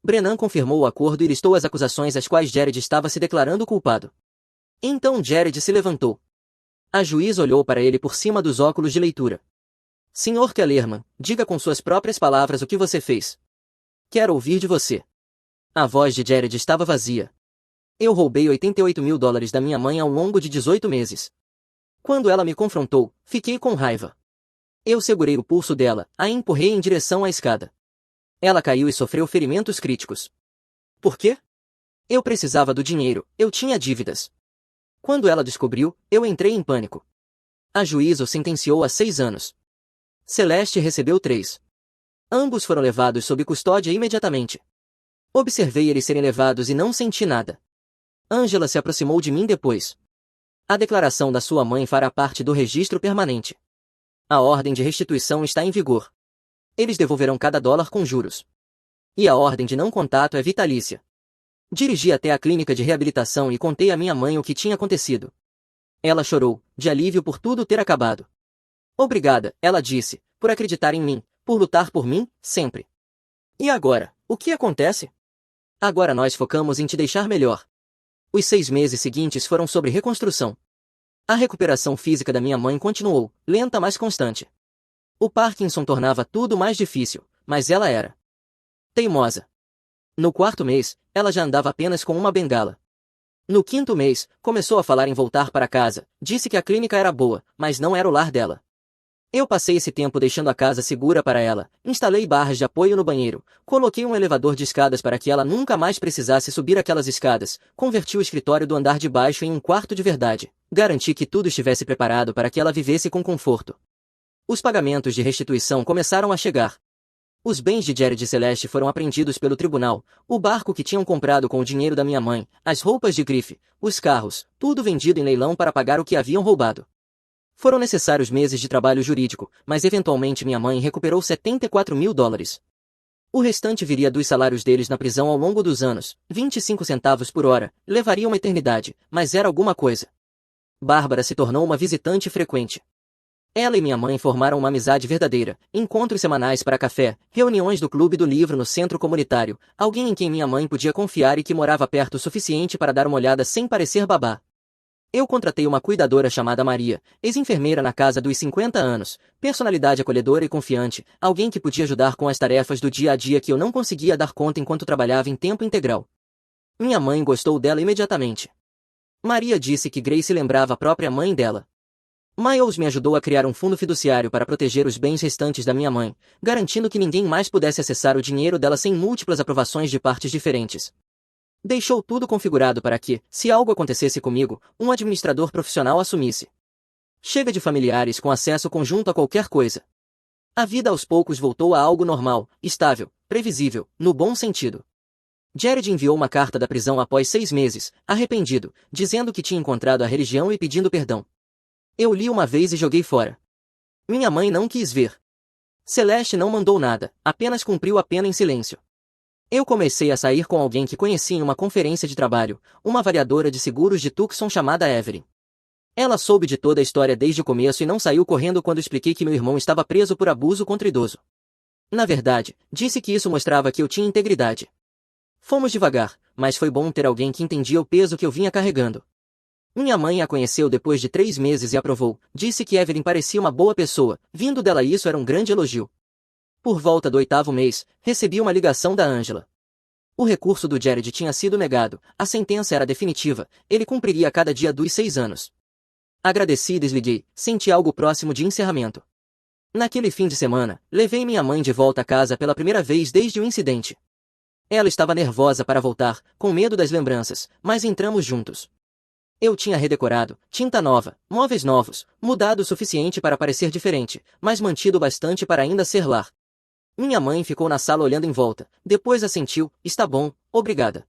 Brennan confirmou o acordo e listou as acusações às quais Jared estava se declarando culpado. Então Jared se levantou. A juíza olhou para ele por cima dos óculos de leitura. Sr. Kellerman, diga com suas próprias palavras o que você fez. Quero ouvir de você. A voz de Jared estava vazia. Eu roubei 88 mil dólares da minha mãe ao longo de 18 meses. Quando ela me confrontou, fiquei com raiva. Eu segurei o pulso dela, a empurrei em direção à escada. Ela caiu e sofreu ferimentos críticos. Por quê? Eu precisava do dinheiro, eu tinha dívidas. Quando ela descobriu, eu entrei em pânico. A juíza o sentenciou a 6 anos. Celeste recebeu 3. Ambos foram levados sob custódia imediatamente. Observei eles serem levados e não senti nada. Angela se aproximou de mim depois. A declaração da sua mãe fará parte do registro permanente. A ordem de restituição está em vigor. Eles devolverão cada dólar com juros. E a ordem de não contato é vitalícia. Dirigi até a clínica de reabilitação e contei à minha mãe o que tinha acontecido. Ela chorou, de alívio por tudo ter acabado. Obrigada, ela disse, por acreditar em mim, por lutar por mim, sempre. E agora, o que acontece? Agora nós focamos em te deixar melhor. Os 6 meses seguintes foram sobre reconstrução. A recuperação física da minha mãe continuou, lenta mas constante. O Parkinson tornava tudo mais difícil, mas ela era teimosa. No 4º mês, ela já andava apenas com uma bengala. No 5º mês, começou a falar em voltar para casa, disse que a clínica era boa, mas não era o lar dela. Eu passei esse tempo deixando a casa segura para ela, instalei barras de apoio no banheiro, coloquei um elevador de escadas para que ela nunca mais precisasse subir aquelas escadas, converti o escritório do andar de baixo em um quarto de verdade, garanti que tudo estivesse preparado para que ela vivesse com conforto. Os pagamentos de restituição começaram a chegar. Os bens de Jared e Celeste foram apreendidos pelo tribunal, o barco que tinham comprado com o dinheiro da minha mãe, as roupas de grife, os carros, tudo vendido em leilão para pagar o que haviam roubado. Foram necessários meses de trabalho jurídico, mas eventualmente minha mãe recuperou 74 mil dólares. O restante viria dos salários deles na prisão ao longo dos anos, 25 centavos por hora, levaria uma eternidade, mas era alguma coisa. Bárbara se tornou uma visitante frequente. Ela e minha mãe formaram uma amizade verdadeira, encontros semanais para café, reuniões do clube do livro no centro comunitário, alguém em quem minha mãe podia confiar e que morava perto o suficiente para dar uma olhada sem parecer babá. Eu contratei uma cuidadora chamada Maria, ex-enfermeira na casa dos 50 anos, personalidade acolhedora e confiante, alguém que podia ajudar com as tarefas do dia a dia que eu não conseguia dar conta enquanto trabalhava em tempo integral. Minha mãe gostou dela imediatamente. Maria disse que Grace lembrava a própria mãe dela. Miles me ajudou a criar um fundo fiduciário para proteger os bens restantes da minha mãe, garantindo que ninguém mais pudesse acessar o dinheiro dela sem múltiplas aprovações de partes diferentes. Deixou tudo configurado para que, se algo acontecesse comigo, um administrador profissional assumisse. Chega de familiares com acesso conjunto a qualquer coisa. A vida aos poucos voltou a algo normal, estável, previsível, no bom sentido. Jared enviou uma carta da prisão após 6 meses, arrependido, dizendo que tinha encontrado a religião e pedindo perdão. Eu li uma vez e joguei fora. Minha mãe não quis ver. Celeste não mandou nada, apenas cumpriu a pena em silêncio. Eu comecei a sair com alguém que conheci em uma conferência de trabalho, uma avaliadora de seguros de Tucson chamada Evelyn. Ela soube de toda a história desde o começo e não saiu correndo quando expliquei que meu irmão estava preso por abuso contra idoso. Na verdade, disse que isso mostrava que eu tinha integridade. Fomos devagar, mas foi bom ter alguém que entendia o peso que eu vinha carregando. Minha mãe a conheceu depois de 3 meses e aprovou, disse que Evelyn parecia uma boa pessoa, vindo dela isso era um grande elogio. Por volta do 8º mês, recebi uma ligação da Angela. O recurso do Jared tinha sido negado, a sentença era definitiva, ele cumpriria cada dia dos 6 anos. Agradeci e desliguei, senti algo próximo de encerramento. Naquele fim de semana, levei minha mãe de volta a casa pela primeira vez desde o incidente. Ela estava nervosa para voltar, com medo das lembranças, mas entramos juntos. Eu tinha redecorado, tinta nova, móveis novos, mudado o suficiente para parecer diferente, mas mantido bastante para ainda ser lar. Minha mãe ficou na sala olhando em volta, depois assentiu, está bom, obrigada.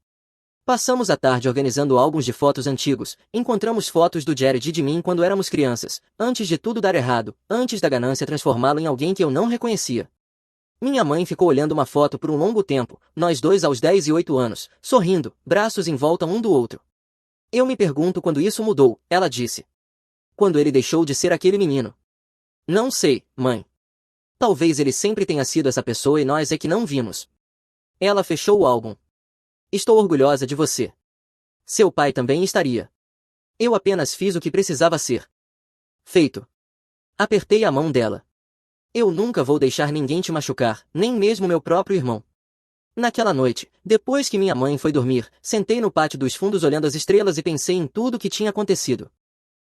Passamos a tarde organizando álbuns de fotos antigos, encontramos fotos do Jared e de mim quando éramos crianças, antes de tudo dar errado, antes da ganância transformá-lo em alguém que eu não reconhecia. Minha mãe ficou olhando uma foto por um longo tempo, nós dois aos 10 e 8 anos, sorrindo, braços em volta um do outro. Eu me pergunto quando isso mudou, ela disse. Quando ele deixou de ser aquele menino. Não sei, mãe. Talvez ele sempre tenha sido essa pessoa e nós é que não vimos. Ela fechou o álbum. Estou orgulhosa de você. Seu pai também estaria. Eu apenas fiz o que precisava ser. Feito. Apertei a mão dela. Eu nunca vou deixar ninguém te machucar, nem mesmo meu próprio irmão. Naquela noite, depois que minha mãe foi dormir, sentei no pátio dos fundos olhando as estrelas e pensei em tudo o que tinha acontecido.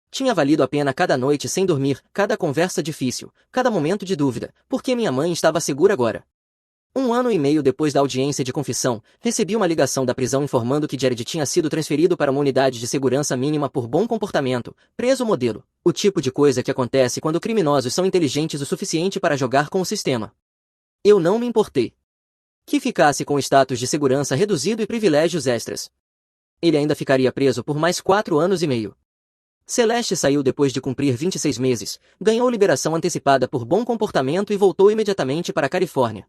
Tinha valido a pena cada noite sem dormir, cada conversa difícil, cada momento de dúvida, porque minha mãe estava segura agora. 1 ano e meio depois da audiência de confissão, recebi uma ligação da prisão informando que Jared tinha sido transferido para uma unidade de segurança mínima por bom comportamento, preso modelo, o tipo de coisa que acontece quando criminosos são inteligentes o suficiente para jogar com o sistema. Eu não me importei. Que ficasse com status de segurança reduzido e privilégios extras. Ele ainda ficaria preso por mais 4 anos e meio. Celeste saiu depois de cumprir 26 meses, ganhou liberação antecipada por bom comportamento e voltou imediatamente para a Califórnia.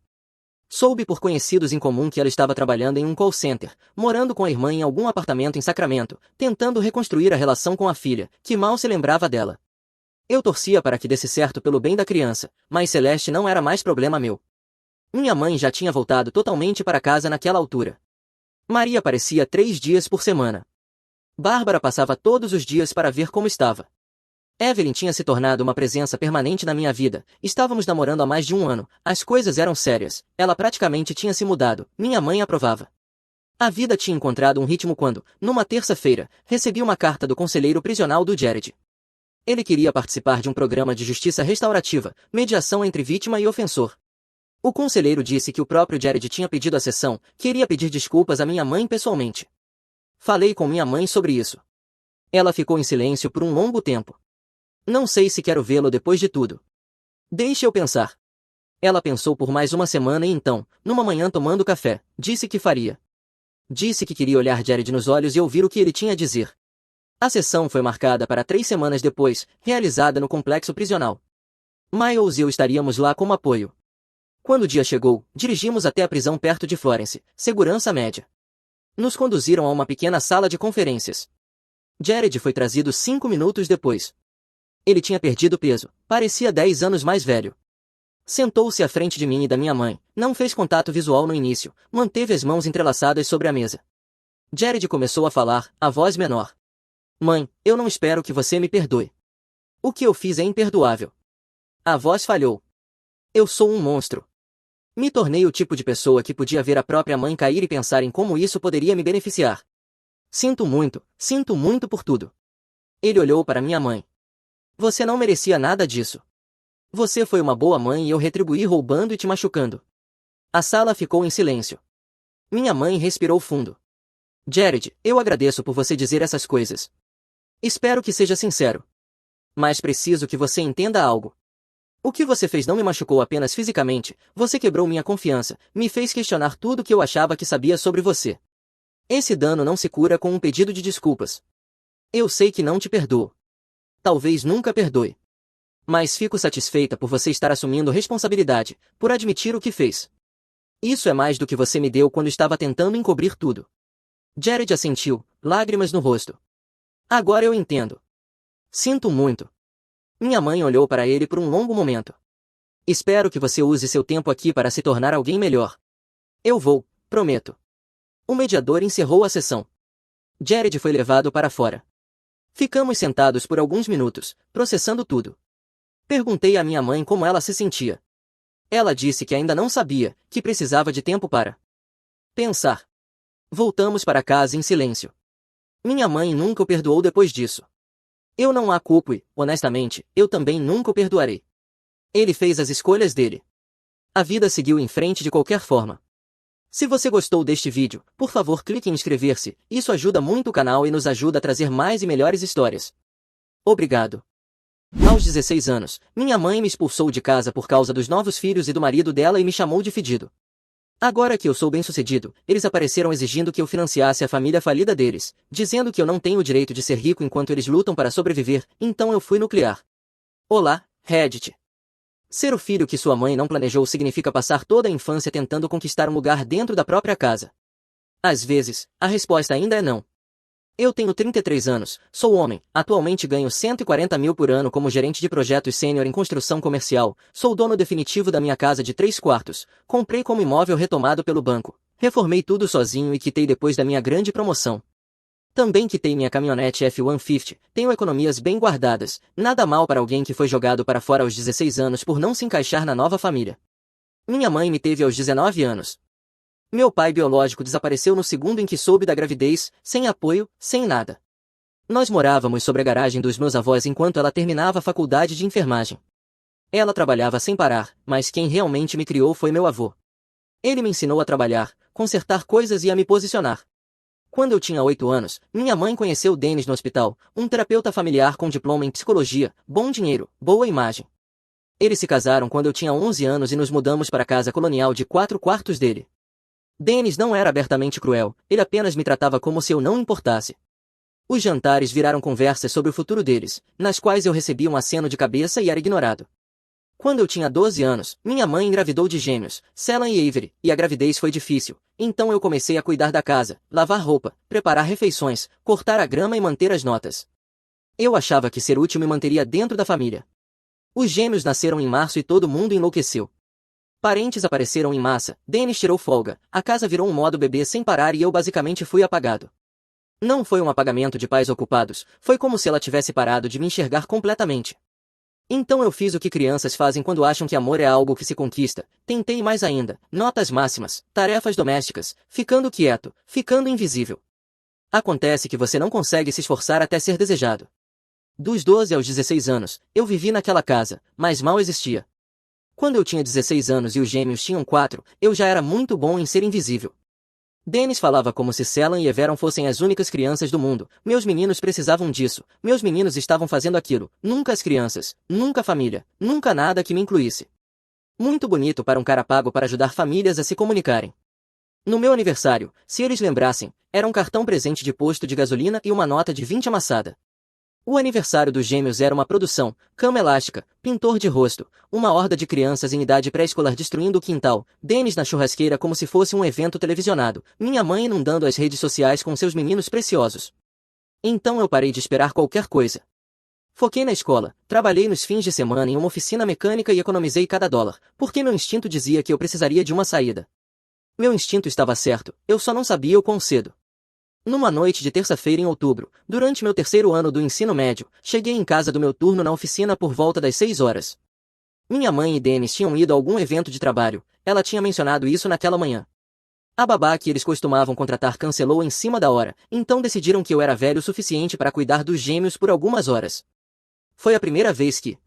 Soube por conhecidos em comum que ela estava trabalhando em um call center, morando com a irmã em algum apartamento em Sacramento, tentando reconstruir a relação com a filha, que mal se lembrava dela. Eu torcia para que desse certo pelo bem da criança, mas Celeste não era mais problema meu. Minha mãe já tinha voltado totalmente para casa naquela altura. Maria aparecia 3 dias por semana. Bárbara passava todos os dias para ver como estava. Evelyn tinha se tornado uma presença permanente na minha vida, estávamos namorando há mais de 1 ano, as coisas eram sérias, ela praticamente tinha se mudado, minha mãe aprovava. A vida tinha encontrado um ritmo quando, numa terça-feira, recebi uma carta do conselheiro prisional do Jared. Ele queria participar de um programa de justiça restaurativa, mediação entre vítima e ofensor. O conselheiro disse que o próprio Jared tinha pedido a sessão, queria pedir desculpas à minha mãe pessoalmente. Falei com minha mãe sobre isso. Ela ficou em silêncio por um longo tempo. Não sei se quero vê-lo depois de tudo. Deixe eu pensar. Ela pensou por mais uma semana e então, numa manhã tomando café, disse que faria. Disse que queria olhar Jared nos olhos e ouvir o que ele tinha a dizer. A sessão foi marcada para 3 semanas depois, realizada no complexo prisional. Miles e eu estaríamos lá como apoio. Quando o dia chegou, dirigimos até a prisão perto de Florence, segurança média. Nos conduziram a uma pequena sala de conferências. Jared foi trazido 5 minutos depois. Ele tinha perdido peso, parecia 10 anos mais velho. Sentou-se à frente de mim e da minha mãe, não fez contato visual no início, manteve as mãos entrelaçadas sobre a mesa. Jared começou a falar, a voz menor. Mãe, eu não espero que você me perdoe. O que eu fiz é imperdoável. A voz falhou. Eu sou um monstro. Me tornei o tipo de pessoa que podia ver a própria mãe cair e pensar em como isso poderia me beneficiar. Sinto muito por tudo. Ele olhou para minha mãe. Você não merecia nada disso. Você foi uma boa mãe e eu retribuí roubando e te machucando. A sala ficou em silêncio. Minha mãe respirou fundo. Jared, eu agradeço por você dizer essas coisas. Espero que seja sincero. Mas preciso que você entenda algo. O que você fez não me machucou apenas fisicamente, você quebrou minha confiança, me fez questionar tudo que eu achava que sabia sobre você. Esse dano não se cura com um pedido de desculpas. Eu sei que não te perdoo. Talvez nunca perdoe. Mas fico satisfeita por você estar assumindo responsabilidade, por admitir o que fez. Isso é mais do que você me deu quando estava tentando encobrir tudo. Jared assentiu, lágrimas no rosto. Agora eu entendo. Sinto muito. Minha mãe olhou para ele por um longo momento. Espero que você use seu tempo aqui para se tornar alguém melhor. Eu vou, prometo. O mediador encerrou a sessão. Jared foi levado para fora. Ficamos sentados por alguns minutos, processando tudo. Perguntei à minha mãe como ela se sentia. Ela disse que ainda não sabia, que precisava de tempo para pensar. Voltamos para casa em silêncio. Minha mãe nunca o perdoou depois disso. Eu não a culpo e, honestamente, eu também nunca o perdoarei. Ele fez as escolhas dele. A vida seguiu em frente de qualquer forma. Se você gostou deste vídeo, por favor clique em inscrever-se, isso ajuda muito o canal e nos ajuda a trazer mais e melhores histórias. Obrigado. Aos 16 anos, minha mãe me expulsou de casa por causa dos novos filhos e do marido dela e me chamou de fedido. Agora que eu sou bem-sucedido, eles apareceram exigindo que eu financiasse a família falida deles, dizendo que eu não tenho o direito de ser rico enquanto eles lutam para sobreviver, então eu fui nuclear. Olá, Reddit. Ser o filho que sua mãe não planejou significa passar toda a infância tentando conquistar um lugar dentro da própria casa. Às vezes, a resposta ainda é não. Eu tenho 33 anos, sou homem, atualmente ganho 140 mil por ano como gerente de projetos sênior em construção comercial, sou dono definitivo da minha casa de 3 quartos, comprei como imóvel retomado pelo banco, reformei tudo sozinho e quitei depois da minha grande promoção. Também quitei minha caminhonete F-150, tenho economias bem guardadas, nada mal para alguém que foi jogado para fora aos 16 anos por não se encaixar na nova família. Minha mãe me teve aos 19 anos. Meu pai biológico desapareceu no segundo em que soube da gravidez, sem apoio, sem nada. Nós morávamos sobre a garagem dos meus avós enquanto ela terminava a faculdade de enfermagem. Ela trabalhava sem parar, mas quem realmente me criou foi meu avô. Ele me ensinou a trabalhar, consertar coisas e a me posicionar. Quando eu tinha 8 anos, minha mãe conheceu Dennis no hospital, um terapeuta familiar com diploma em psicologia, bom dinheiro, boa imagem. Eles se casaram quando eu tinha 11 anos e nos mudamos para a casa colonial de 4 quartos dele. Dennis não era abertamente cruel, ele apenas me tratava como se eu não importasse. Os jantares viraram conversas sobre o futuro deles, nas quais eu recebia um aceno de cabeça e era ignorado. Quando eu tinha 12 anos, minha mãe engravidou de gêmeos, Selan e Avery, e a gravidez foi difícil, então eu comecei a cuidar da casa, lavar roupa, preparar refeições, cortar a grama e manter as notas. Eu achava que ser útil me manteria dentro da família. Os gêmeos nasceram em março e todo mundo enlouqueceu. Parentes apareceram em massa, Dennis tirou folga, a casa virou um modo bebê sem parar e eu basicamente fui apagado. Não foi um apagamento de pais ocupados, foi como se ela tivesse parado de me enxergar completamente. Então eu fiz o que crianças fazem quando acham que amor é algo que se conquista. Tentei mais ainda, notas máximas, tarefas domésticas, ficando quieto, ficando invisível. Acontece que você não consegue se esforçar até ser desejado. Dos 12 aos 16 anos, eu vivi naquela casa, mas mal existia. Quando eu tinha 16 anos e os gêmeos tinham 4, eu já era muito bom em ser invisível. Dennis falava como se Selan e Everon fossem as únicas crianças do mundo. Meus meninos precisavam disso. Meus meninos estavam fazendo aquilo. Nunca as crianças. Nunca a família. Nunca nada que me incluísse. Muito bonito para um cara pago para ajudar famílias a se comunicarem. No meu aniversário, se eles lembrassem, era um cartão presente de posto de gasolina e uma nota de 20 amassada. O aniversário dos gêmeos era uma produção, cama elástica, pintor de rosto, uma horda de crianças em idade pré-escolar destruindo o quintal, Dennis na churrasqueira como se fosse um evento televisionado, minha mãe inundando as redes sociais com seus meninos preciosos. Então eu parei de esperar qualquer coisa. Foquei na escola, trabalhei nos fins de semana em uma oficina mecânica e economizei cada dólar, porque meu instinto dizia que eu precisaria de uma saída. Meu instinto estava certo, eu só não sabia o quão cedo. Numa noite de terça-feira em outubro, durante meu terceiro ano do ensino médio, cheguei em casa do meu turno na oficina por volta das 6 horas. Minha mãe e Dennis tinham ido a algum evento de trabalho, ela tinha mencionado isso naquela manhã. A babá que eles costumavam contratar cancelou em cima da hora, então decidiram que eu era velho o suficiente para cuidar dos gêmeos por algumas horas. Foi a primeira vez que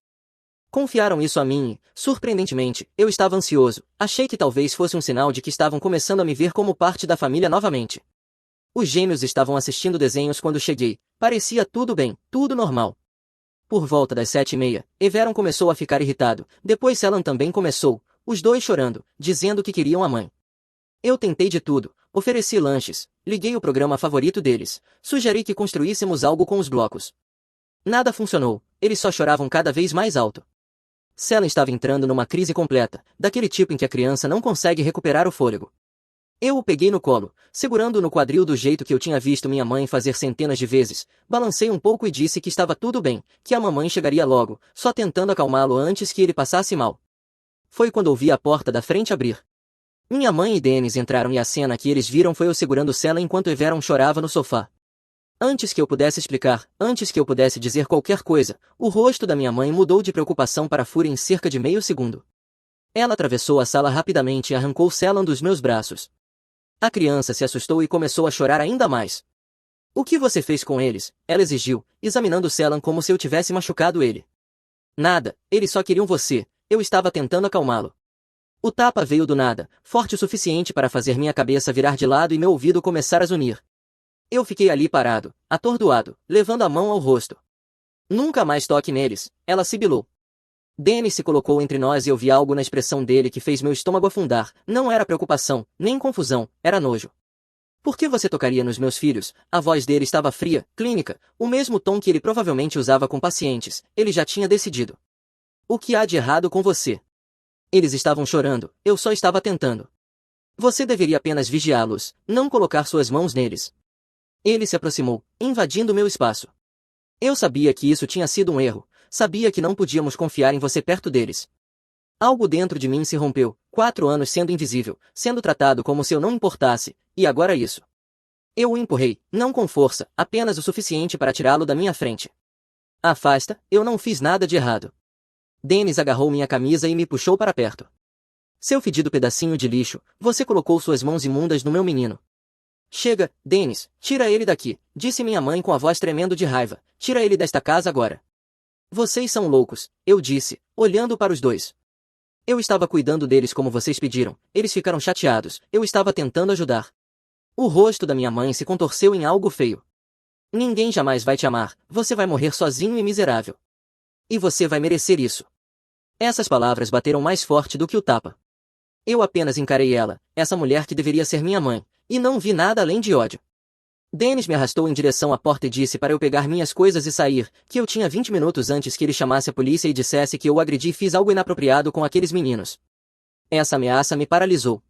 confiaram isso a mim e, surpreendentemente, eu estava ansioso, achei que talvez fosse um sinal de que estavam começando a me ver como parte da família novamente. Os gêmeos estavam assistindo desenhos quando cheguei. Parecia tudo bem, tudo normal. Por volta das 7h30, Everon começou a ficar irritado. Depois Selan também começou, os dois chorando, dizendo que queriam a mãe. Eu tentei de tudo, ofereci lanches, liguei o programa favorito deles, sugeri que construíssemos algo com os blocos. Nada funcionou, eles só choravam cada vez mais alto. Selan estava entrando numa crise completa, daquele tipo em que a criança não consegue recuperar o fôlego. Eu o peguei no colo, segurando-o no quadril do jeito que eu tinha visto minha mãe fazer centenas de vezes, balancei um pouco e disse que estava tudo bem, que a mamãe chegaria logo, só tentando acalmá-lo antes que ele passasse mal. Foi quando ouvi a porta da frente abrir. Minha mãe e Dennis entraram e a cena que eles viram foi eu segurando Selan enquanto Everon chorava no sofá. Antes que eu pudesse explicar, antes que eu pudesse dizer qualquer coisa, o rosto da minha mãe mudou de preocupação para fúria em cerca de meio segundo. Ela atravessou a sala rapidamente e arrancou Selan dos meus braços. A criança se assustou e começou a chorar ainda mais. O que você fez com eles? Ela exigiu, examinando Selan como se eu tivesse machucado ele. Nada, eles só queriam você, eu estava tentando acalmá-lo. O tapa veio do nada, forte o suficiente para fazer minha cabeça virar de lado e meu ouvido começar a zunir. Eu fiquei ali parado, atordoado, levando a mão ao rosto. Nunca mais toque neles, ela sibilou. Dennis se colocou entre nós e eu vi algo na expressão dele que fez meu estômago afundar. Não era preocupação, nem confusão, era nojo. Por que você tocaria nos meus filhos? A voz dele estava fria, clínica, o mesmo tom que ele provavelmente usava com pacientes. Ele já tinha decidido. O que há de errado com você? Eles estavam chorando, eu só estava tentando. Você deveria apenas vigiá-los, não colocar suas mãos neles. Ele se aproximou, invadindo meu espaço. Eu sabia que isso tinha sido um erro. Sabia que não podíamos confiar em você perto deles. Algo dentro de mim se rompeu, 4 anos sendo invisível, sendo tratado como se eu não importasse, e agora isso. Eu o empurrei, não com força, apenas o suficiente para tirá-lo da minha frente. Afasta, eu não fiz nada de errado. Dennis agarrou minha camisa e me puxou para perto. Seu fedido pedacinho de lixo, você colocou suas mãos imundas no meu menino. Chega, Dennis, tira ele daqui, disse minha mãe com a voz tremendo de raiva. Tira ele desta casa agora. Vocês são loucos, eu disse, olhando para os dois. Eu estava cuidando deles como vocês pediram, eles ficaram chateados, eu estava tentando ajudar. O rosto da minha mãe se contorceu em algo feio. Ninguém jamais vai te amar, você vai morrer sozinho e miserável. E você vai merecer isso. Essas palavras bateram mais forte do que o tapa. Eu apenas encarei ela, essa mulher que deveria ser minha mãe, e não vi nada além de ódio. Dennis me arrastou em direção à porta e disse para eu pegar minhas coisas e sair, que eu tinha 20 minutos antes que ele chamasse a polícia e dissesse que eu o agredi e fiz algo inapropriado com aqueles meninos. Essa ameaça me paralisou.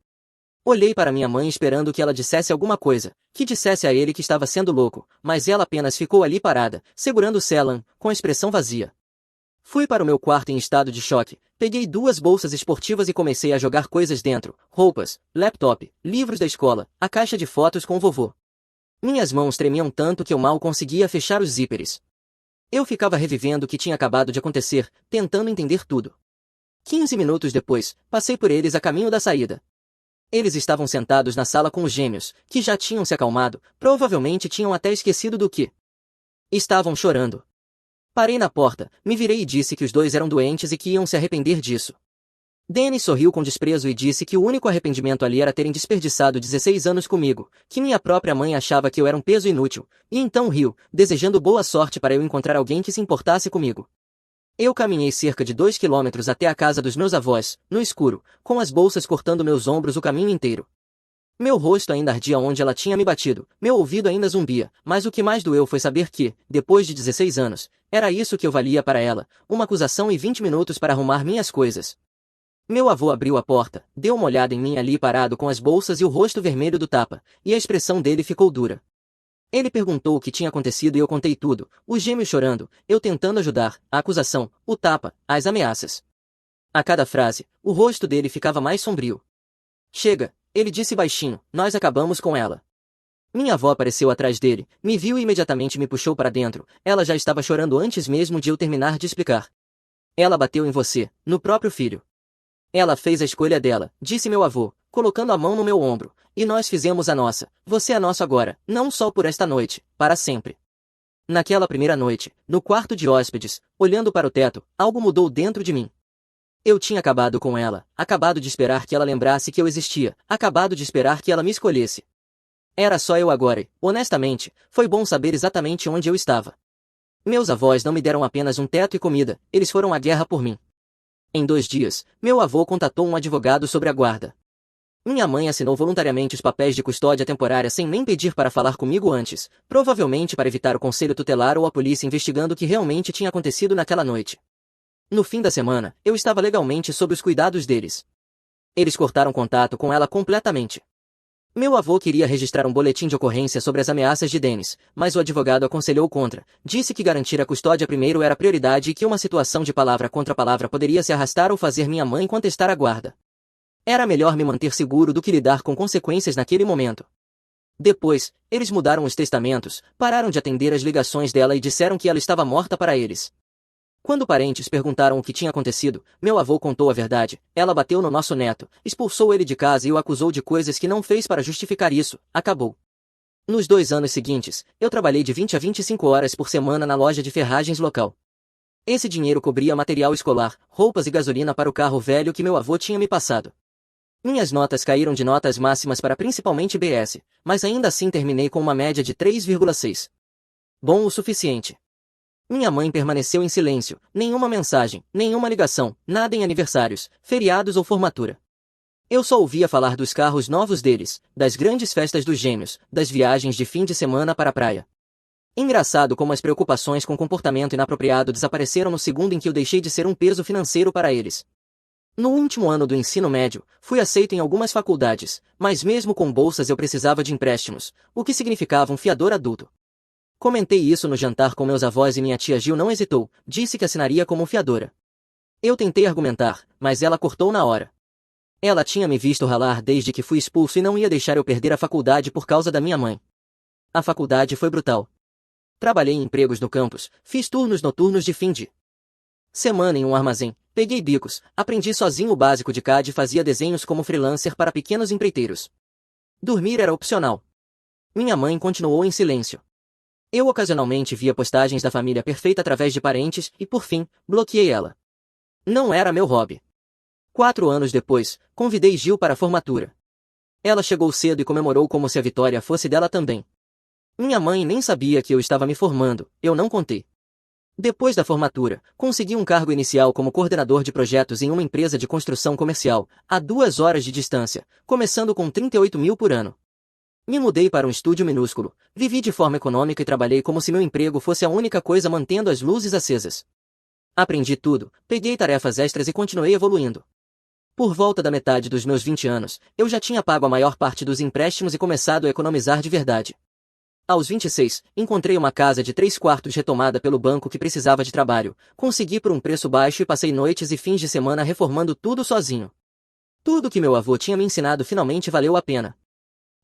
Olhei para minha mãe esperando que ela dissesse alguma coisa, que dissesse a ele que estava sendo louco, mas ela apenas ficou ali parada, segurando Selan, com a expressão vazia. Fui para o meu quarto em estado de choque, peguei 2 bolsas esportivas e comecei a jogar coisas dentro, roupas, laptop, livros da escola, a caixa de fotos com o vovô. Minhas mãos tremiam tanto que eu mal conseguia fechar os zíperes. Eu ficava revivendo o que tinha acabado de acontecer, tentando entender tudo. 15 minutos depois, passei por eles a caminho da saída. Eles estavam sentados na sala com os gêmeos, que já tinham se acalmado, provavelmente tinham até esquecido do que estavam chorando. Parei na porta, me virei e disse que os dois eram doentes e que iam se arrepender disso. Dennis sorriu com desprezo e disse que o único arrependimento ali era terem desperdiçado 16 anos comigo, que minha própria mãe achava que eu era um peso inútil, e então riu, desejando boa sorte para eu encontrar alguém que se importasse comigo. Eu caminhei cerca de 2 quilômetros até a casa dos meus avós, no escuro, com as bolsas cortando meus ombros o caminho inteiro. Meu rosto ainda ardia onde ela tinha me batido, meu ouvido ainda zumbia, mas o que mais doeu foi saber que, depois de 16 anos, era isso que eu valia para ela, uma acusação e 20 minutos para arrumar minhas coisas. Meu avô abriu a porta, deu uma olhada em mim ali parado com as bolsas e o rosto vermelho do tapa, e a expressão dele ficou dura. Ele perguntou o que tinha acontecido e eu contei tudo, os gêmeos chorando, eu tentando ajudar, a acusação, o tapa, as ameaças. A cada frase, o rosto dele ficava mais sombrio. Chega, ele disse baixinho, nós acabamos com ela. Minha avó apareceu atrás dele, me viu e imediatamente me puxou para dentro, ela já estava chorando antes mesmo de eu terminar de explicar. Ela bateu em você, no próprio filho. Ela fez a escolha dela, disse meu avô, colocando a mão no meu ombro, e nós fizemos a nossa, você é nosso agora, não só por esta noite, para sempre. Naquela primeira noite, no quarto de hóspedes, olhando para o teto, algo mudou dentro de mim. Eu tinha acabado com ela, acabado de esperar que ela lembrasse que eu existia, acabado de esperar que ela me escolhesse. Era só eu agora e, honestamente, foi bom saber exatamente onde eu estava. Meus avós não me deram apenas um teto e comida, eles foram à guerra por mim. Em 2 dias, meu avô contatou um advogado sobre a guarda. Minha mãe assinou voluntariamente os papéis de custódia temporária sem nem pedir para falar comigo antes, provavelmente para evitar o conselho tutelar ou a polícia investigando o que realmente tinha acontecido naquela noite. No fim da semana, eu estava legalmente sob os cuidados deles. Eles cortaram contato com ela completamente. Meu avô queria registrar um boletim de ocorrência sobre as ameaças de Dennis, mas o advogado aconselhou contra, disse que garantir a custódia primeiro era prioridade e que uma situação de palavra contra palavra poderia se arrastar ou fazer minha mãe contestar a guarda. Era melhor me manter seguro do que lidar com consequências naquele momento. Depois, eles mudaram os testamentos, pararam de atender as ligações dela e disseram que ela estava morta para eles. Quando parentes perguntaram o que tinha acontecido, meu avô contou a verdade. Ela bateu no nosso neto, expulsou ele de casa e o acusou de coisas que não fez para justificar isso. Acabou. Nos 2 anos seguintes, eu trabalhei de 20 a 25 horas por semana na loja de ferragens local. Esse dinheiro cobria material escolar, roupas e gasolina para o carro velho que meu avô tinha me passado. Minhas notas caíram de notas máximas para principalmente BS, mas ainda assim terminei com uma média de 3,6. Bom o suficiente. Minha mãe permaneceu em silêncio, nenhuma mensagem, nenhuma ligação, nada em aniversários, feriados ou formatura. Eu só ouvia falar dos carros novos deles, das grandes festas dos gêmeos, das viagens de fim de semana para a praia. Engraçado como as preocupações com comportamento inapropriado desapareceram no segundo em que eu deixei de ser um peso financeiro para eles. No último ano do ensino médio, fui aceito em algumas faculdades, mas mesmo com bolsas eu precisava de empréstimos, o que significava um fiador adulto. Comentei isso no jantar com meus avós e minha tia Gil não hesitou, disse que assinaria como fiadora. Eu tentei argumentar, mas ela cortou na hora. Ela tinha me visto ralar desde que fui expulso e não ia deixar eu perder a faculdade por causa da minha mãe. A faculdade foi brutal. Trabalhei em empregos no campus, fiz turnos noturnos de fim de Semana em um armazém, peguei bicos, aprendi sozinho o básico de CAD e fazia desenhos como freelancer para pequenos empreiteiros. Dormir era opcional. Minha mãe continuou em silêncio. Eu ocasionalmente via postagens da família perfeita através de parentes e, por fim, bloqueei ela. Não era meu hobby. 4 anos depois, convidei Gil para a formatura. Ela chegou cedo e comemorou como se a vitória fosse dela também. Minha mãe nem sabia que eu estava me formando, eu não contei. Depois da formatura, consegui um cargo inicial como coordenador de projetos em uma empresa de construção comercial, a 2 horas de distância, começando com 38 mil por ano. Me mudei para um estúdio minúsculo, vivi de forma econômica e trabalhei como se meu emprego fosse a única coisa mantendo as luzes acesas. Aprendi tudo, peguei tarefas extras e continuei evoluindo. Por volta da metade dos meus 20 anos, eu já tinha pago a maior parte dos empréstimos e começado a economizar de verdade. Aos 26, encontrei uma casa de 3 quartos retomada pelo banco que precisava de trabalho, consegui por um preço baixo e passei noites e fins de semana reformando tudo sozinho. Tudo que meu avô tinha me ensinado finalmente valeu a pena.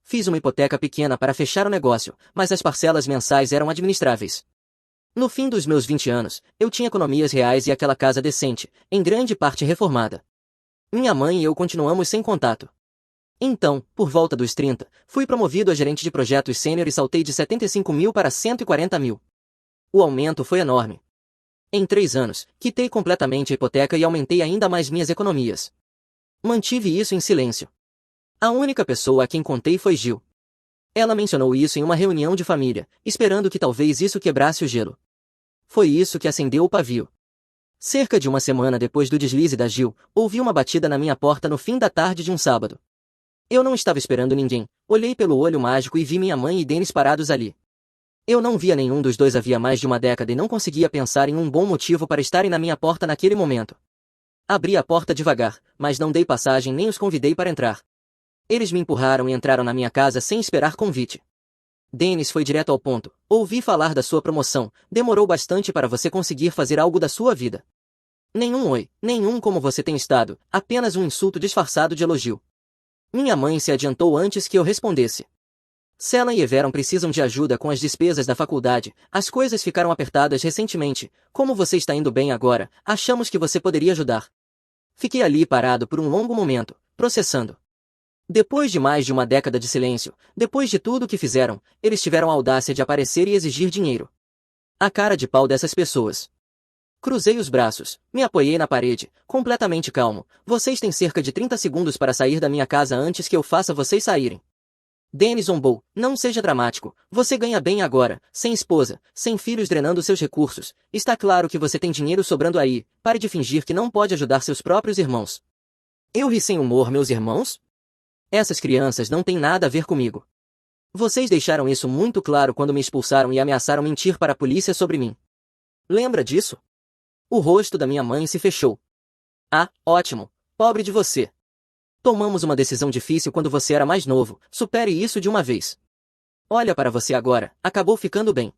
Fiz uma hipoteca pequena para fechar o negócio, mas as parcelas mensais eram administráveis. No fim dos meus 20 anos, eu tinha economias reais e aquela casa decente, em grande parte reformada. Minha mãe e eu continuamos sem contato. Então, por volta dos 30, fui promovido a gerente de projetos sênior e saltei de 75 mil para 140 mil. O aumento foi enorme. Em 3 anos, quitei completamente a hipoteca e aumentei ainda mais minhas economias. Mantive isso em silêncio. A única pessoa a quem contei foi Gil. Ela mencionou isso em uma reunião de família, esperando que talvez isso quebrasse o gelo. Foi isso que acendeu o pavio. Cerca de uma semana depois do deslize da Gil, ouvi uma batida na minha porta no fim da tarde de um sábado. Eu não estava esperando ninguém, olhei pelo olho mágico e vi minha mãe e Denis parados ali. Eu não via nenhum dos dois havia mais de uma década e não conseguia pensar em um bom motivo para estarem na minha porta naquele momento. Abri a porta devagar, mas não dei passagem nem os convidei para entrar. Eles me empurraram e entraram na minha casa sem esperar convite. Denis foi direto ao ponto. Ouvi falar da sua promoção, demorou bastante para você conseguir fazer algo da sua vida. Nenhum oi, nenhum como você tem estado, apenas um insulto disfarçado de elogio. Minha mãe se adiantou antes que eu respondesse. Sela e Everon precisam de ajuda com as despesas da faculdade, as coisas ficaram apertadas recentemente, como você está indo bem agora, achamos que você poderia ajudar. Fiquei ali parado por um longo momento, processando. Depois de mais de uma década de silêncio, depois de tudo o que fizeram, eles tiveram a audácia de aparecer e exigir dinheiro. A cara de pau dessas pessoas. Cruzei os braços, me apoiei na parede, completamente calmo. Vocês têm cerca de 30 segundos para sair da minha casa antes que eu faça vocês saírem. Denis zombou, não seja dramático, você ganha bem agora, sem esposa, sem filhos drenando seus recursos, está claro que você tem dinheiro sobrando aí, pare de fingir que não pode ajudar seus próprios irmãos. Eu ri sem humor, meus irmãos? Essas crianças não têm nada a ver comigo. Vocês deixaram isso muito claro quando me expulsaram e ameaçaram mentir para a polícia sobre mim. Lembra disso? O rosto da minha mãe se fechou. Ah, ótimo, pobre de você. Tomamos uma decisão difícil quando você era mais novo, supere isso de uma vez. Olha para você agora, acabou ficando bem.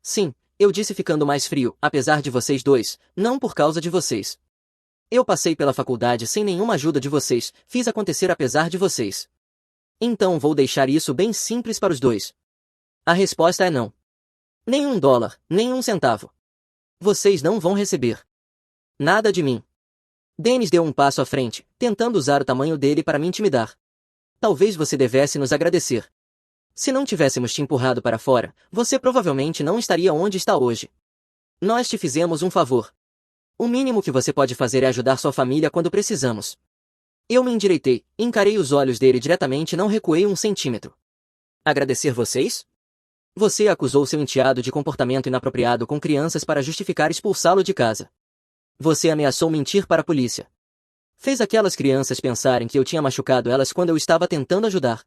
Sim, eu disse ficando mais frio, apesar de vocês dois, não por causa de vocês. Eu passei pela faculdade sem nenhuma ajuda de vocês, fiz acontecer apesar de vocês. Então vou deixar isso bem simples para os dois. A resposta é não. Nem $1, nem $1. Vocês não vão receber nada de mim. Denis deu um passo à frente, tentando usar o tamanho dele para me intimidar. Talvez você devesse nos agradecer. Se não tivéssemos te empurrado para fora, você provavelmente não estaria onde está hoje. Nós te fizemos um favor. O mínimo que você pode fazer é ajudar sua família quando precisamos. Eu me endireitei, encarei os olhos dele diretamente e não recuei um centímetro. Agradecer vocês? Você acusou seu enteado de comportamento inapropriado com crianças para justificar expulsá-lo de casa. Você ameaçou mentir para a polícia. Fez aquelas crianças pensarem que eu tinha machucado elas quando eu estava tentando ajudar.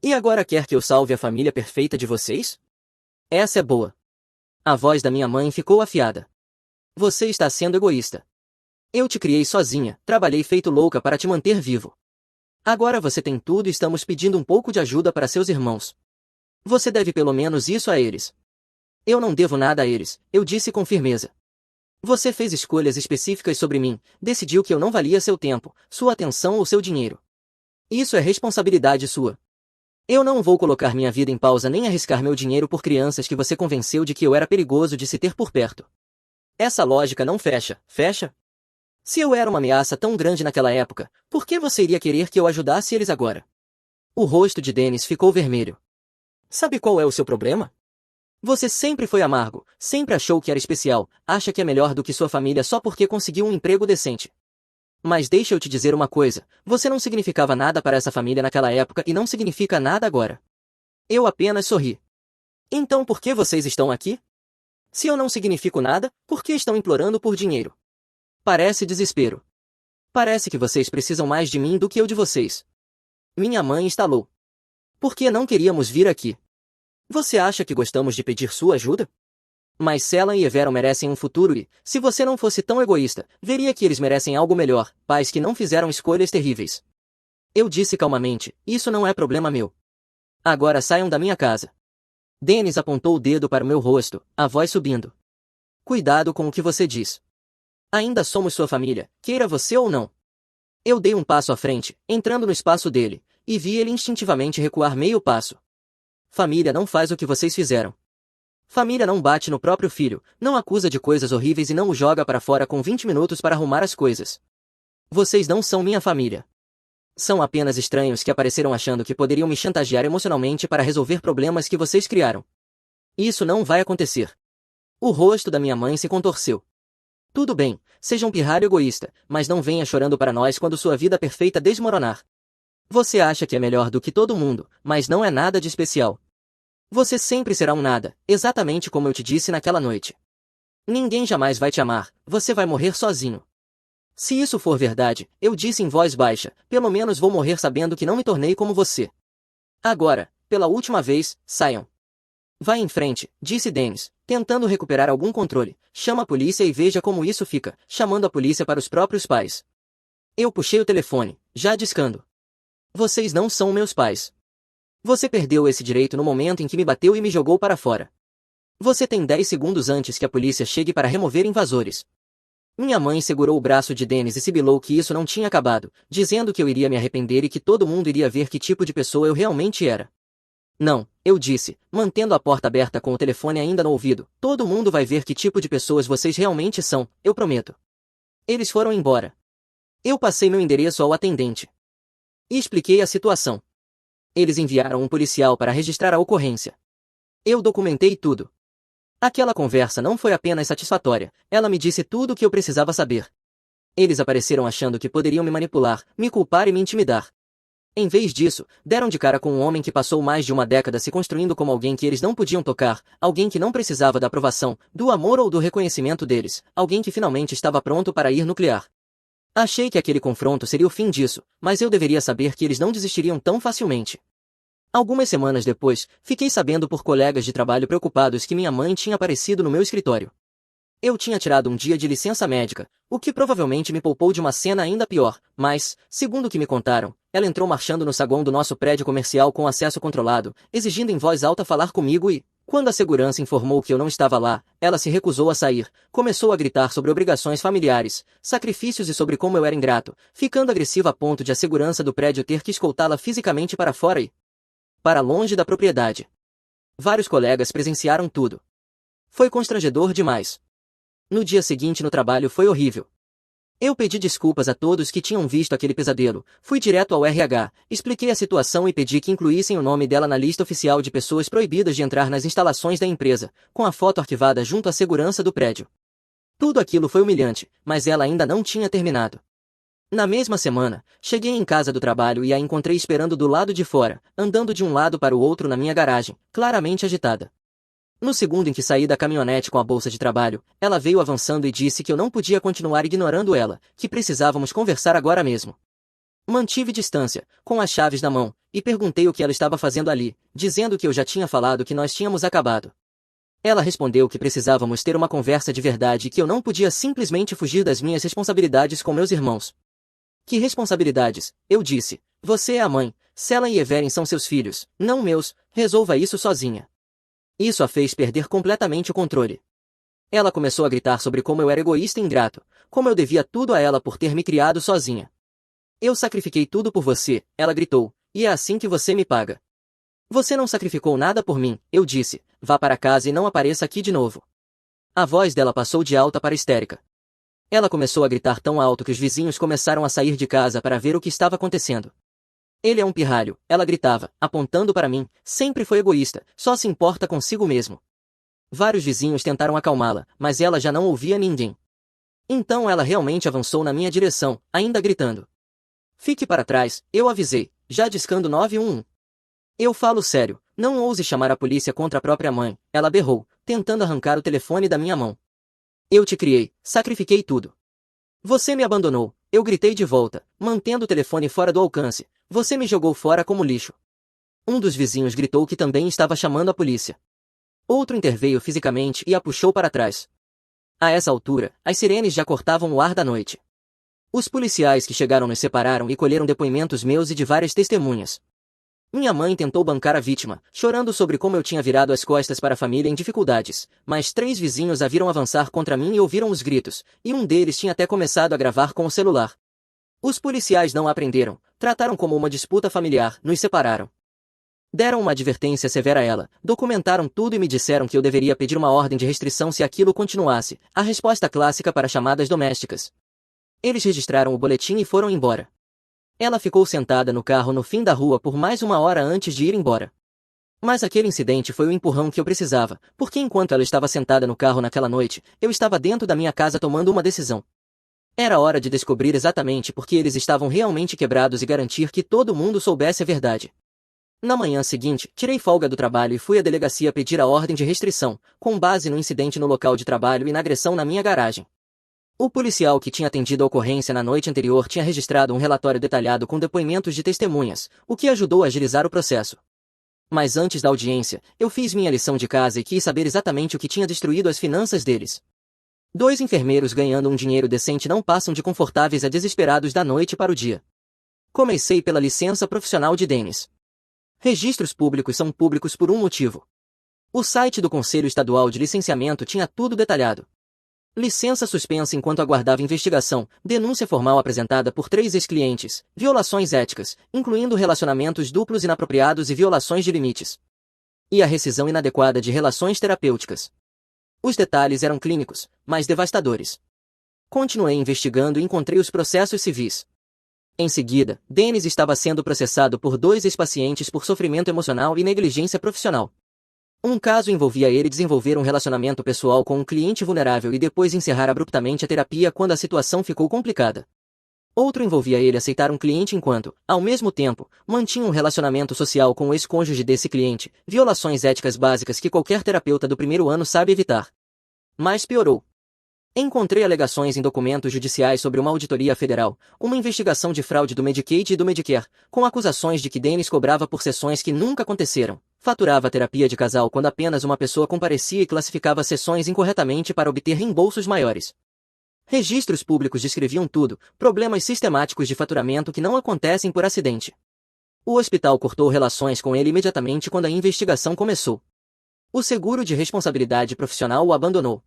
E agora quer que eu salve a família perfeita de vocês? Essa é boa. A voz da minha mãe ficou afiada. Você está sendo egoísta. Eu te criei sozinha, trabalhei feito louca para te manter vivo. Agora você tem tudo e estamos pedindo um pouco de ajuda para seus irmãos. Você deve pelo menos isso a eles. Eu não devo nada a eles, eu disse com firmeza. Você fez escolhas específicas sobre mim, decidiu que eu não valia seu tempo, sua atenção ou seu dinheiro. Isso é responsabilidade sua. Eu não vou colocar minha vida em pausa nem arriscar meu dinheiro por crianças que você convenceu de que eu era perigoso de se ter por perto. Essa lógica não fecha, fecha? Se eu era uma ameaça tão grande naquela época, por que você iria querer que eu ajudasse eles agora? O rosto de Dennis ficou vermelho. Sabe qual é o seu problema? Você sempre foi amargo, sempre achou que era especial, acha que é melhor do que sua família só porque conseguiu um emprego decente. Mas deixa eu te dizer uma coisa, você não significava nada para essa família naquela época e não significa nada agora. Eu apenas sorri. Então por que vocês estão aqui? Se eu não significo nada, por que estão implorando por dinheiro? Parece desespero. Parece que vocês precisam mais de mim do que eu de vocês. Minha mãe estalou. Por que não queríamos vir aqui? Você acha que gostamos de pedir sua ajuda? Mas Sela e Evero merecem um futuro e, se você não fosse tão egoísta, veria que eles merecem algo melhor, pais que não fizeram escolhas terríveis. Eu disse calmamente, isso não é problema meu. Agora saiam da minha casa. Dennis apontou o dedo para o meu rosto, a voz subindo. Cuidado com o que você diz. Ainda somos sua família, queira você ou não. Eu dei um passo à frente, entrando no espaço dele, e vi ele instintivamente recuar meio passo. Família não faz o que vocês fizeram. Família não bate no próprio filho, não acusa de coisas horríveis e não o joga para fora com 20 minutos para arrumar as coisas. Vocês não são minha família. São apenas estranhos que apareceram achando que poderiam me chantagear emocionalmente para resolver problemas que vocês criaram. Isso não vai acontecer. O rosto da minha mãe se contorceu. Tudo bem, seja um pirralho egoísta, mas não venha chorando para nós quando sua vida perfeita desmoronar. Você acha que é melhor do que todo mundo, mas não é nada de especial. Você sempre será um nada, exatamente como eu te disse naquela noite. Ninguém jamais vai te amar, você vai morrer sozinho. Se isso for verdade, eu disse em voz baixa, pelo menos vou morrer sabendo que não me tornei como você. Agora, pela última vez, saiam. Vá em frente, disse Dennis, tentando recuperar algum controle. Chama a polícia e veja como isso fica, chamando a polícia para os próprios pais. Eu puxei o telefone, já discando. Vocês não são meus pais. Você perdeu esse direito no momento em que me bateu e me jogou para fora. Você tem 10 segundos antes que a polícia chegue para remover invasores. Minha mãe segurou o braço de Dennis e sibilou que isso não tinha acabado, dizendo que eu iria me arrepender e que todo mundo iria ver que tipo de pessoa eu realmente era. Não, eu disse, mantendo a porta aberta com o telefone ainda no ouvido, todo mundo vai ver que tipo de pessoas vocês realmente são, eu prometo. Eles foram embora. Eu passei meu endereço ao atendente. E expliquei a situação. Eles enviaram um policial para registrar a ocorrência. Eu documentei tudo. Aquela conversa não foi apenas satisfatória, ela me disse tudo o que eu precisava saber. Eles apareceram achando que poderiam me manipular, me culpar e me intimidar. Em vez disso, deram de cara com um homem que passou mais de uma década se construindo como alguém que eles não podiam tocar, alguém que não precisava da aprovação, do amor ou do reconhecimento deles, alguém que finalmente estava pronto para ir nuclear. Achei que aquele confronto seria o fim disso, mas eu deveria saber que eles não desistiriam tão facilmente. Algumas semanas depois, fiquei sabendo por colegas de trabalho preocupados que minha mãe tinha aparecido no meu escritório. Eu tinha tirado um dia de licença médica, o que provavelmente me poupou de uma cena ainda pior, mas, segundo o que me contaram, ela entrou marchando no saguão do nosso prédio comercial com acesso controlado, exigindo em voz alta falar comigo e, quando a segurança informou que eu não estava lá, ela se recusou a sair, começou a gritar sobre obrigações familiares, sacrifícios e sobre como eu era ingrato, ficando agressiva a ponto de a segurança do prédio ter que escoltá-la fisicamente para fora e para longe da propriedade. Vários colegas presenciaram tudo. Foi constrangedor demais. No dia seguinte no trabalho foi horrível. Eu pedi desculpas a todos que tinham visto aquele pesadelo, fui direto ao RH, expliquei a situação e pedi que incluíssem o nome dela na lista oficial de pessoas proibidas de entrar nas instalações da empresa, com a foto arquivada junto à segurança do prédio. Tudo aquilo foi humilhante, mas ela ainda não tinha terminado. Na mesma semana, cheguei em casa do trabalho e a encontrei esperando do lado de fora, andando de um lado para o outro na minha garagem, claramente agitada. No segundo em que saí da caminhonete com a bolsa de trabalho, ela veio avançando e disse que eu não podia continuar ignorando ela, que precisávamos conversar agora mesmo. Mantive distância, com as chaves na mão, e perguntei o que ela estava fazendo ali, dizendo que eu já tinha falado que nós tínhamos acabado. Ela respondeu que precisávamos ter uma conversa de verdade e que eu não podia simplesmente fugir das minhas responsabilidades com meus irmãos. Que responsabilidades? Eu disse. Você é a mãe, Sela e Everin são seus filhos, não meus, resolva isso sozinha. Isso a fez perder completamente o controle. Ela começou a gritar sobre como eu era egoísta e ingrato, como eu devia tudo a ela por ter me criado sozinha. Eu sacrifiquei tudo por você, ela gritou, e é assim que você me paga. Você não sacrificou nada por mim, eu disse, vá para casa e não apareça aqui de novo. A voz dela passou de alta para histérica. Ela começou a gritar tão alto que os vizinhos começaram a sair de casa para ver o que estava acontecendo. Ele é um pirralho, ela gritava, apontando para mim, sempre foi egoísta, só se importa consigo mesmo. Vários vizinhos tentaram acalmá-la, mas ela já não ouvia ninguém. Então ela realmente avançou na minha direção, ainda gritando. Fique para trás, eu avisei, já discando 911. Eu falo sério, não ouse chamar a polícia contra a própria mãe, ela berrou, tentando arrancar o telefone da minha mão. Eu te criei, sacrifiquei tudo. Você me abandonou, eu gritei de volta, mantendo o telefone fora do alcance. Você me jogou fora como lixo. Um dos vizinhos gritou que também estava chamando a polícia. Outro interveio fisicamente e a puxou para trás. A essa altura, as sirenes já cortavam o ar da noite. Os policiais que chegaram nos separaram e colheram depoimentos meus e de várias testemunhas. Minha mãe tentou bancar a vítima, chorando sobre como eu tinha virado as costas para a família em dificuldades, mas 3 vizinhos a viram avançar contra mim e ouviram os gritos, e um deles tinha até começado a gravar com o celular. Os policiais não a prenderam, trataram como uma disputa familiar, nos separaram. Deram uma advertência severa a ela, documentaram tudo e me disseram que eu deveria pedir uma ordem de restrição se aquilo continuasse, a resposta clássica para chamadas domésticas. Eles registraram o boletim e foram embora. Ela ficou sentada no carro no fim da rua por mais 1 hora antes de ir embora. Mas aquele incidente foi o empurrão que eu precisava, porque enquanto ela estava sentada no carro naquela noite, eu estava dentro da minha casa tomando uma decisão. Era hora de descobrir exatamente por que eles estavam realmente quebrados e garantir que todo mundo soubesse a verdade. Na manhã seguinte, tirei folga do trabalho e fui à delegacia pedir a ordem de restrição, com base no incidente no local de trabalho e na agressão na minha garagem. O policial que tinha atendido a ocorrência na noite anterior tinha registrado um relatório detalhado com depoimentos de testemunhas, o que ajudou a agilizar o processo. Mas antes da audiência, eu fiz minha lição de casa e quis saber exatamente o que tinha destruído as finanças deles. 2 enfermeiros ganhando um dinheiro decente não passam de confortáveis a desesperados da noite para o dia. Comecei pela licença profissional de Dennis. Registros públicos são públicos por um motivo. O site do Conselho Estadual de Licenciamento tinha tudo detalhado. Licença suspensa enquanto aguardava investigação, denúncia formal apresentada por 3 ex-clientes, violações éticas, incluindo relacionamentos duplos inapropriados e violações de limites. E a rescisão inadequada de relações terapêuticas. Os detalhes eram clínicos, mas devastadores. Continuei investigando e encontrei os processos civis. Em seguida, Dennis estava sendo processado por 2 ex-pacientes por sofrimento emocional e negligência profissional. Um caso envolvia ele desenvolver um relacionamento pessoal com um cliente vulnerável e depois encerrar abruptamente a terapia quando a situação ficou complicada. Outro envolvia ele aceitar um cliente enquanto, ao mesmo tempo, mantinha um relacionamento social com o ex-cônjuge desse cliente, violações éticas básicas que qualquer terapeuta do primeiro ano sabe evitar. Mas piorou. Encontrei alegações em documentos judiciais sobre uma auditoria federal, uma investigação de fraude do Medicaid e do Medicare, com acusações de que Dennis cobrava por sessões que nunca aconteceram, faturava terapia de casal quando apenas uma pessoa comparecia e classificava sessões incorretamente para obter reembolsos maiores. Registros públicos descreviam tudo, problemas sistemáticos de faturamento que não acontecem por acidente. O hospital cortou relações com ele imediatamente quando a investigação começou. O seguro de responsabilidade profissional o abandonou.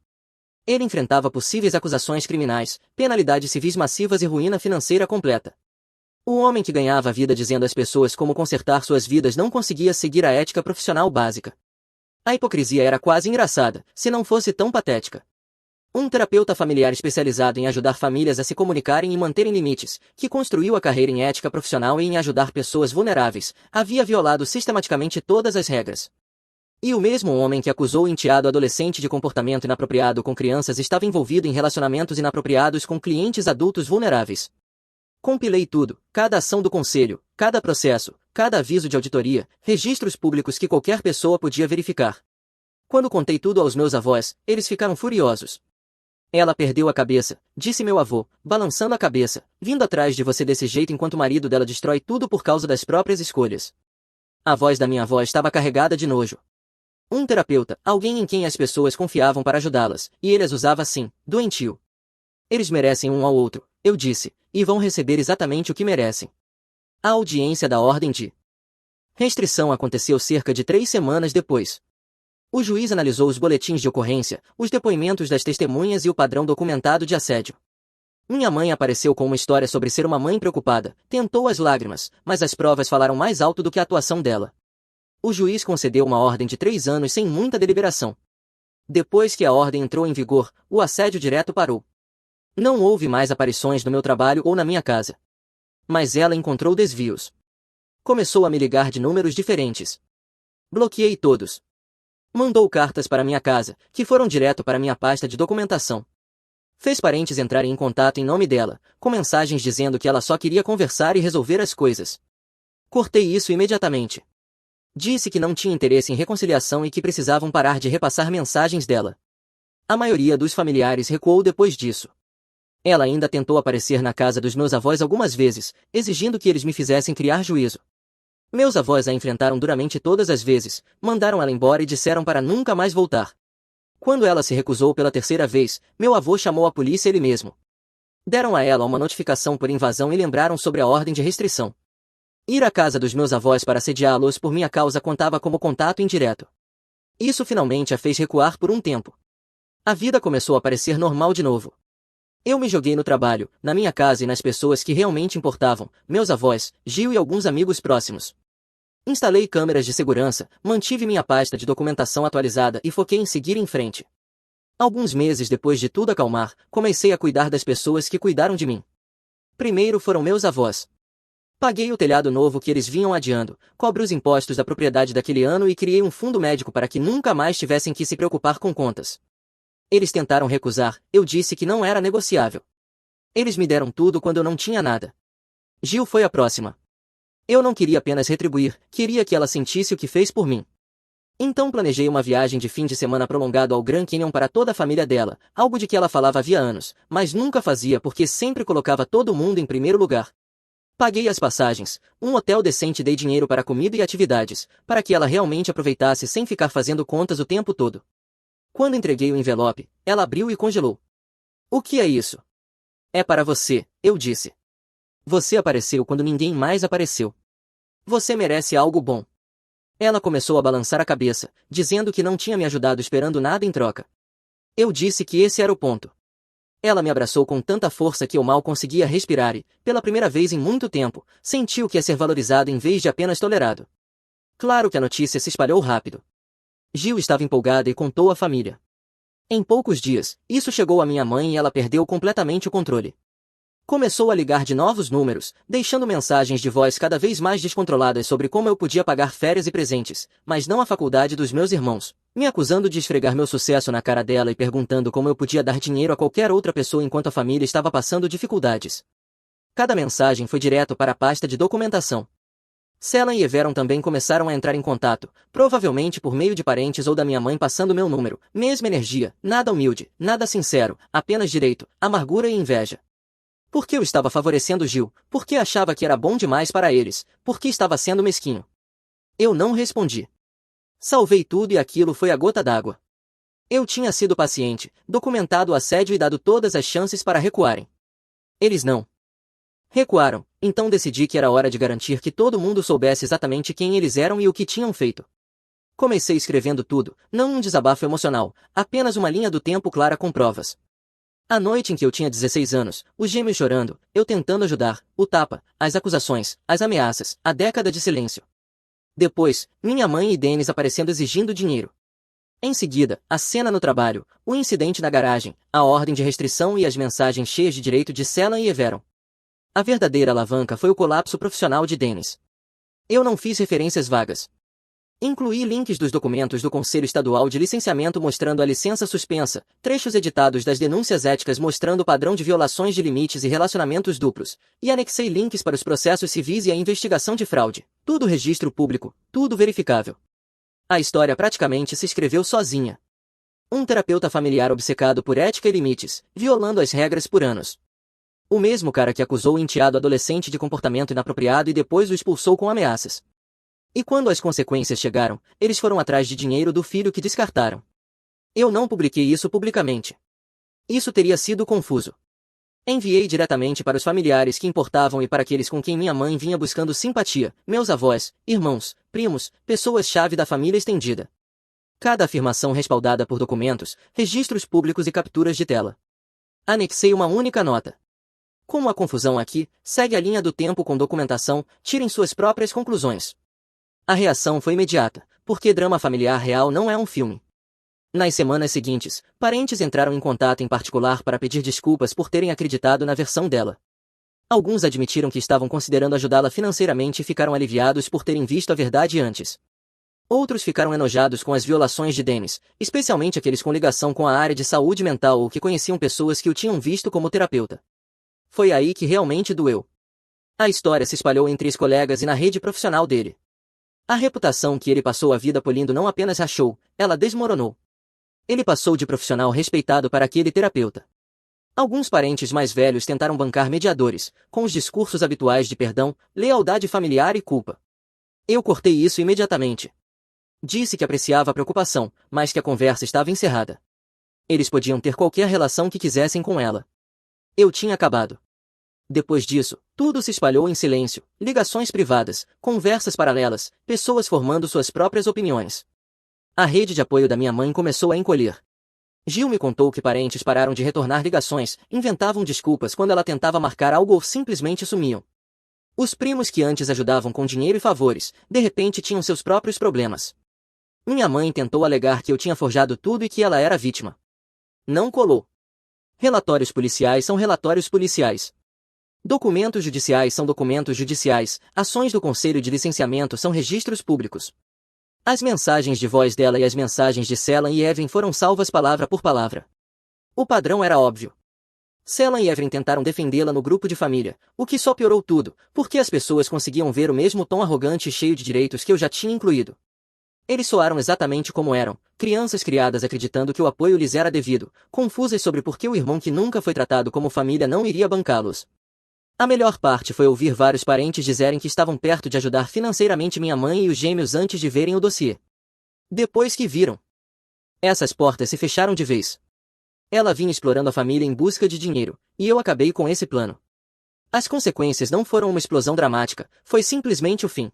Ele enfrentava possíveis acusações criminais, penalidades civis massivas e ruína financeira completa. O homem que ganhava a vida dizendo às pessoas como consertar suas vidas não conseguia seguir a ética profissional básica. A hipocrisia era quase engraçada, se não fosse tão patética. Um terapeuta familiar especializado em ajudar famílias a se comunicarem e manterem limites, que construiu a carreira em ética profissional e em ajudar pessoas vulneráveis, havia violado sistematicamente todas as regras. E o mesmo homem que acusou o enteado adolescente de comportamento inapropriado com crianças estava envolvido em relacionamentos inapropriados com clientes adultos vulneráveis. Compilei tudo, cada ação do conselho, cada processo, cada aviso de auditoria, registros públicos que qualquer pessoa podia verificar. Quando contei tudo aos meus avós, eles ficaram furiosos. Ela perdeu a cabeça, disse meu avô, balançando a cabeça, vindo atrás de você desse jeito enquanto o marido dela destrói tudo por causa das próprias escolhas. A voz da minha avó estava carregada de nojo. Um terapeuta, alguém em quem as pessoas confiavam para ajudá-las, e ele as usava assim, doentio. Eles merecem um ao outro, eu disse, e vão receber exatamente o que merecem. A audiência da ordem de restrição aconteceu cerca de 3 semanas depois. O juiz analisou os boletins de ocorrência, os depoimentos das testemunhas e o padrão documentado de assédio. Minha mãe apareceu com uma história sobre ser uma mãe preocupada, tentou as lágrimas, mas as provas falaram mais alto do que a atuação dela. O juiz concedeu uma ordem de 3 anos sem muita deliberação. Depois que a ordem entrou em vigor, o assédio direto parou. Não houve mais aparições no meu trabalho ou na minha casa. Mas ela encontrou desvios. Começou a me ligar de números diferentes. Bloqueei todos. Mandou cartas para minha casa, que foram direto para minha pasta de documentação. Fez parentes entrarem em contato em nome dela, com mensagens dizendo que ela só queria conversar e resolver as coisas. Cortei isso imediatamente. Disse que não tinha interesse em reconciliação e que precisavam parar de repassar mensagens dela. A maioria dos familiares recuou depois disso. Ela ainda tentou aparecer na casa dos meus avós algumas vezes, exigindo que eles me fizessem criar juízo. Meus avós a enfrentaram duramente todas as vezes, mandaram ela embora e disseram para nunca mais voltar. Quando ela se recusou pela terceira vez, meu avô chamou a polícia ele mesmo. Deram a ela uma notificação por invasão e lembraram sobre a ordem de restrição. Ir à casa dos meus avós para assediá-los por minha causa contava como contato indireto. Isso finalmente a fez recuar por um tempo. A vida começou a parecer normal de novo. Eu me joguei no trabalho, na minha casa e nas pessoas que realmente importavam, meus avós, Gil e alguns amigos próximos. Instalei câmeras de segurança, mantive minha pasta de documentação atualizada e foquei em seguir em frente. Alguns meses depois de tudo acalmar, comecei a cuidar das pessoas que cuidaram de mim. Primeiro foram meus avós. Paguei o telhado novo que eles vinham adiando, cobri os impostos da propriedade daquele ano e criei um fundo médico para que nunca mais tivessem que se preocupar com contas. Eles tentaram recusar, eu disse que não era negociável. Eles me deram tudo quando eu não tinha nada. Gil foi a próxima. Eu não queria apenas retribuir, queria que ela sentisse o que fez por mim. Então planejei uma viagem de fim de semana prolongado ao Grand Canyon para toda a família dela, algo de que ela falava havia anos, mas nunca fazia porque sempre colocava todo mundo em primeiro lugar. Paguei as passagens, um hotel decente e dei dinheiro para comida e atividades, para que ela realmente aproveitasse sem ficar fazendo contas o tempo todo. Quando entreguei o envelope, ela abriu e congelou. O que é isso? É para você, eu disse. Você apareceu quando ninguém mais apareceu. Você merece algo bom. Ela começou a balançar a cabeça, dizendo que não tinha me ajudado esperando nada em troca. Eu disse que esse era o ponto. Ela me abraçou com tanta força que eu mal conseguia respirar e, pela primeira vez em muito tempo, senti o que é ser valorizado em vez de apenas tolerado. Claro que a notícia se espalhou rápido. Gil estava empolgada e contou à família. Em poucos dias, isso chegou à minha mãe e ela perdeu completamente o controle. Começou a ligar de novos números, deixando mensagens de voz cada vez mais descontroladas sobre como eu podia pagar férias e presentes, mas não a faculdade dos meus irmãos, me acusando de esfregar meu sucesso na cara dela e perguntando como eu podia dar dinheiro a qualquer outra pessoa enquanto a família estava passando dificuldades. Cada mensagem foi direto para a pasta de documentação. Selan e Everon também começaram a entrar em contato, provavelmente por meio de parentes ou da minha mãe passando meu número, mesma energia, nada humilde, nada sincero, apenas direito, amargura e inveja. Por que eu estava favorecendo Gil? Por que achava que era bom demais para eles? Por que estava sendo mesquinho? Eu não respondi. Salvei tudo e aquilo foi a gota d'água. Eu tinha sido paciente, documentado o assédio e dado todas as chances para recuarem. Eles não recuaram, então decidi que era hora de garantir que todo mundo soubesse exatamente quem eles eram e o que tinham feito. Comecei escrevendo tudo, não um desabafo emocional, apenas uma linha do tempo clara com provas. A noite em que eu tinha 16 anos, os gêmeos chorando, eu tentando ajudar, o tapa, as acusações, as ameaças, a década de silêncio. Depois, minha mãe e Dennis aparecendo exigindo dinheiro. Em seguida, a cena no trabalho, o incidente na garagem, a ordem de restrição e as mensagens cheias de direito de Selan e Everon. A verdadeira alavanca foi o colapso profissional de Dennis. Eu não fiz referências vagas. Incluí links dos documentos do Conselho Estadual de Licenciamento mostrando a licença suspensa, trechos editados das denúncias éticas mostrando o padrão de violações de limites e relacionamentos duplos, e anexei links para os processos civis e a investigação de fraude. Tudo registro público, tudo verificável. A história praticamente se escreveu sozinha. Um terapeuta familiar obcecado por ética e limites, violando as regras por anos. O mesmo cara que acusou o enteado adolescente de comportamento inapropriado e depois o expulsou com ameaças. E quando as consequências chegaram, eles foram atrás de dinheiro do filho que descartaram. Eu não publiquei isso publicamente. Isso teria sido confuso. Enviei diretamente para os familiares que importavam e para aqueles com quem minha mãe vinha buscando simpatia, meus avós, irmãos, primos, pessoas-chave da família estendida. Cada afirmação respaldada por documentos, registros públicos e capturas de tela. Anexei uma única nota. Como a confusão aqui, segue a linha do tempo com documentação, tirem suas próprias conclusões. A reação foi imediata, porque drama familiar real não é um filme. Nas semanas seguintes, parentes entraram em contato em particular para pedir desculpas por terem acreditado na versão dela. Alguns admitiram que estavam considerando ajudá-la financeiramente e ficaram aliviados por terem visto a verdade antes. Outros ficaram enojados com as violações de Dennis, especialmente aqueles com ligação com a área de saúde mental ou que conheciam pessoas que o tinham visto como terapeuta. Foi aí que realmente doeu. A história se espalhou entre os colegas e na rede profissional dele. A reputação que ele passou a vida polindo não apenas rachou, ela desmoronou. Ele passou de profissional respeitado para aquele terapeuta. Alguns parentes mais velhos tentaram bancar mediadores, com os discursos habituais de perdão, lealdade familiar e culpa. Eu cortei isso imediatamente. Disse que apreciava a preocupação, mas que a conversa estava encerrada. Eles podiam ter qualquer relação que quisessem com ela. Eu tinha acabado. Depois disso, tudo se espalhou em silêncio, ligações privadas, conversas paralelas, pessoas formando suas próprias opiniões. A rede de apoio da minha mãe começou a encolher. Gil me contou que parentes pararam de retornar ligações, inventavam desculpas quando ela tentava marcar algo ou simplesmente sumiam. Os primos que antes ajudavam com dinheiro e favores, de repente tinham seus próprios problemas. Minha mãe tentou alegar que eu tinha forjado tudo e que ela era vítima. Não colou. Relatórios policiais são relatórios policiais. Documentos judiciais são documentos judiciais, ações do Conselho de Licenciamento são registros públicos. As mensagens de voz dela e as mensagens de Selan e Evelyn foram salvas palavra por palavra. O padrão era óbvio. Selan e Evelyn tentaram defendê-la no grupo de família, o que só piorou tudo, porque as pessoas conseguiam ver o mesmo tom arrogante e cheio de direitos que eu já tinha incluído. Eles soaram exatamente como eram, crianças criadas acreditando que o apoio lhes era devido, confusas sobre por que o irmão que nunca foi tratado como família não iria bancá-los. A melhor parte foi ouvir vários parentes dizerem que estavam perto de ajudar financeiramente minha mãe e os gêmeos antes de verem o dossiê. Depois que viram, essas portas se fecharam de vez. Ela vinha explorando a família em busca de dinheiro, e eu acabei com esse plano. As consequências não foram uma explosão dramática, foi simplesmente o fim.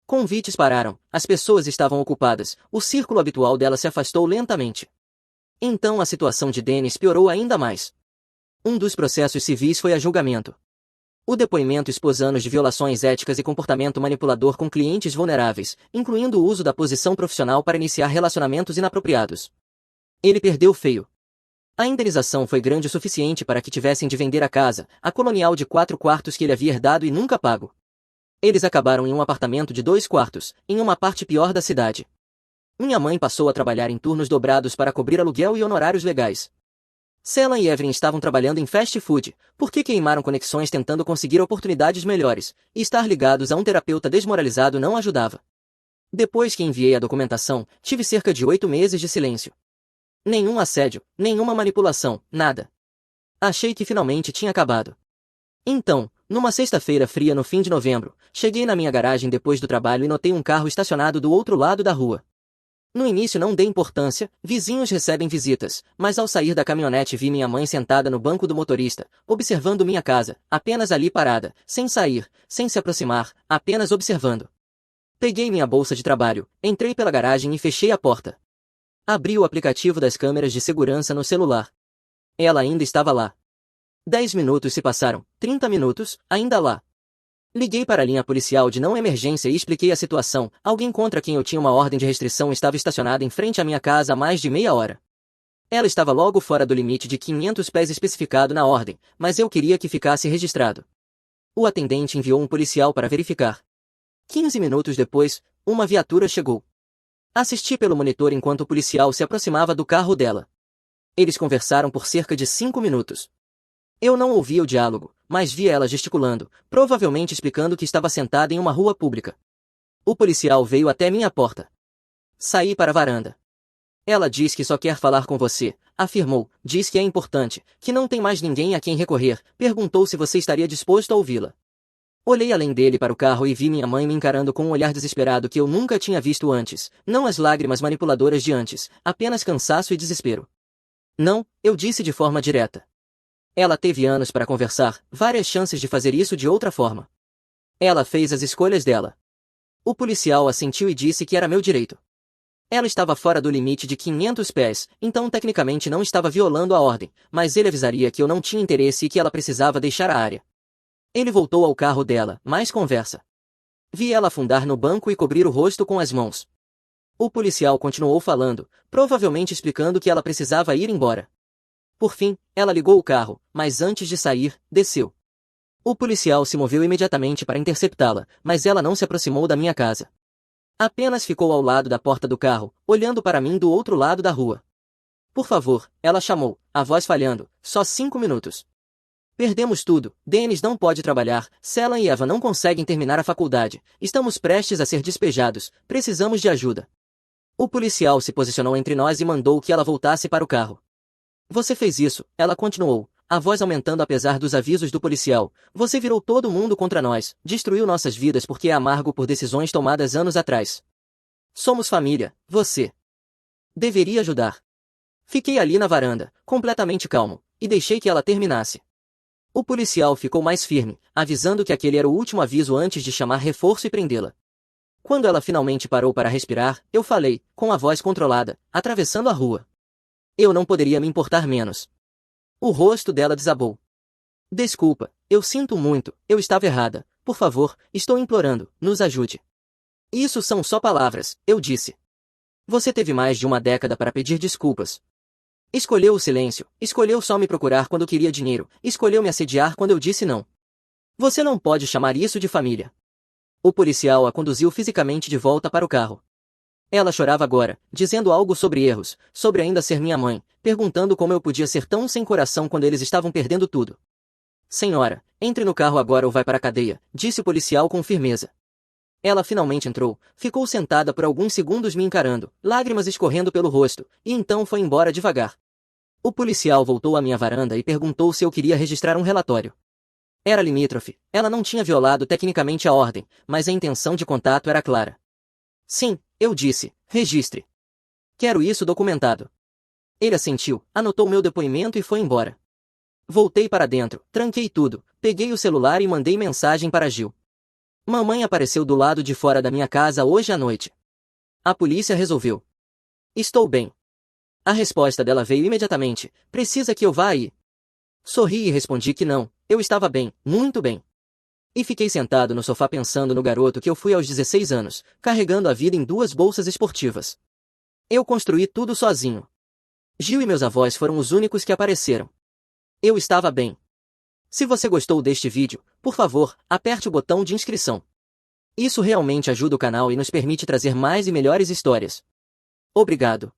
Convites pararam, as pessoas estavam ocupadas, o círculo habitual dela se afastou lentamente. Então a situação de Dennis piorou ainda mais. Um dos processos civis foi a julgamento. O depoimento expôs anos de violações éticas e comportamento manipulador com clientes vulneráveis, incluindo o uso da posição profissional para iniciar relacionamentos inapropriados. Ele perdeu feio. A indenização foi grande o suficiente para que tivessem de vender a casa, a colonial de 4 quartos que ele havia herdado e nunca pago. Eles acabaram em um apartamento de 2 quartos, em uma parte pior da cidade. Minha mãe passou a trabalhar em turnos dobrados para cobrir aluguel e honorários legais. Selan e Evelyn estavam trabalhando em fast food, porque queimaram conexões tentando conseguir oportunidades melhores, e estar ligados a um terapeuta desmoralizado não ajudava. Depois que enviei a documentação, tive cerca de 8 meses de silêncio. Nenhum assédio, nenhuma manipulação, nada. Achei que finalmente tinha acabado. Então, numa sexta-feira fria no fim de novembro, cheguei na minha garagem depois do trabalho e notei um carro estacionado do outro lado da rua. No início não dei importância, vizinhos recebem visitas, mas ao sair da caminhonete vi minha mãe sentada no banco do motorista, observando minha casa, apenas ali parada, sem sair, sem se aproximar, apenas observando. Peguei minha bolsa de trabalho, entrei pela garagem e fechei a porta. Abri o aplicativo das câmeras de segurança no celular. Ela ainda estava lá. 10 minutos se passaram, 30 minutos, ainda lá. Liguei para a linha policial de não emergência e expliquei a situação. Alguém contra quem eu tinha uma ordem de restrição estava estacionado em frente à minha casa há mais de meia hora. Ela estava logo fora do limite de 500 pés especificado na ordem, mas eu queria que ficasse registrado. O atendente enviou um policial para verificar. 15 minutos depois, uma viatura chegou. Assisti pelo monitor enquanto o policial se aproximava do carro dela. Eles conversaram por cerca de 5 minutos. Eu não ouvia o diálogo, mas via ela gesticulando, provavelmente explicando que estava sentada em uma rua pública. O policial veio até minha porta. Saí para a varanda. Ela diz que só quer falar com você, afirmou, diz que é importante, que não tem mais ninguém a quem recorrer, perguntou se você estaria disposto a ouvi-la. Olhei além dele para o carro e vi minha mãe me encarando com um olhar desesperado que eu nunca tinha visto antes, não as lágrimas manipuladoras de antes, apenas cansaço e desespero. Não, eu disse de forma direta. Ela teve anos para conversar, várias chances de fazer isso de outra forma. Ela fez as escolhas dela. O policial assentiu e disse que era meu direito. Ela estava fora do limite de 500 pés, então tecnicamente não estava violando a ordem, mas ele avisaria que eu não tinha interesse e que ela precisava deixar a área. Ele voltou ao carro dela, mais conversa. Vi ela afundar no banco e cobrir o rosto com as mãos. O policial continuou falando, provavelmente explicando que ela precisava ir embora. Por fim, ela ligou o carro, mas antes de sair, desceu. O policial se moveu imediatamente para interceptá-la, mas ela não se aproximou da minha casa. Apenas ficou ao lado da porta do carro, olhando para mim do outro lado da rua. Por favor, ela chamou, a voz falhando, só 5 minutos. Perdemos tudo, Dennis não pode trabalhar, Selan e Eva não conseguem terminar a faculdade, estamos prestes a ser despejados, precisamos de ajuda. O policial se posicionou entre nós e mandou que ela voltasse para o carro. Você fez isso, ela continuou, a voz aumentando apesar dos avisos do policial. Você virou todo mundo contra nós, destruiu nossas vidas porque é amargo por decisões tomadas anos atrás. Somos família, você deveria ajudar. Fiquei ali na varanda, completamente calmo, e deixei que ela terminasse. O policial ficou mais firme, avisando que aquele era o último aviso antes de chamar reforço e prendê-la. Quando ela finalmente parou para respirar, eu falei, com a voz controlada, atravessando a rua. Eu não poderia me importar menos. O rosto dela desabou. Desculpa, eu sinto muito, eu estava errada. Por favor, estou implorando, nos ajude. Isso são só palavras, eu disse. Você teve mais de uma década para pedir desculpas. Escolheu o silêncio, escolheu só me procurar quando queria dinheiro, escolheu me assediar quando eu disse não. Você não pode chamar isso de família. O policial a conduziu fisicamente de volta para o carro. Ela chorava agora, dizendo algo sobre erros, sobre ainda ser minha mãe, perguntando como eu podia ser tão sem coração quando eles estavam perdendo tudo. Senhora, entre no carro agora ou vai para a cadeia, disse o policial com firmeza. Ela finalmente entrou, ficou sentada por alguns segundos me encarando, lágrimas escorrendo pelo rosto, e então foi embora devagar. O policial voltou à minha varanda e perguntou se eu queria registrar um relatório. Era limítrofe, ela não tinha violado tecnicamente a ordem, mas a intenção de contato era clara. Sim, eu disse, registre. Quero isso documentado. Ele assentiu, anotou meu depoimento e foi embora. Voltei para dentro, tranquei tudo, peguei o celular e mandei mensagem para Gil. Mamãe apareceu do lado de fora da minha casa hoje à noite. A polícia resolveu. Estou bem. A resposta dela veio imediatamente, precisa que eu vá aí? Sorri e respondi que não, eu estava bem, muito bem. E fiquei sentado no sofá pensando no garoto que eu fui aos 16 anos, carregando a vida em 2 bolsas esportivas. Eu construí tudo sozinho. Gil e meus avós foram os únicos que apareceram. Eu estava bem. Se você gostou deste vídeo, por favor, aperte o botão de inscrição. Isso realmente ajuda o canal e nos permite trazer mais e melhores histórias. Obrigado.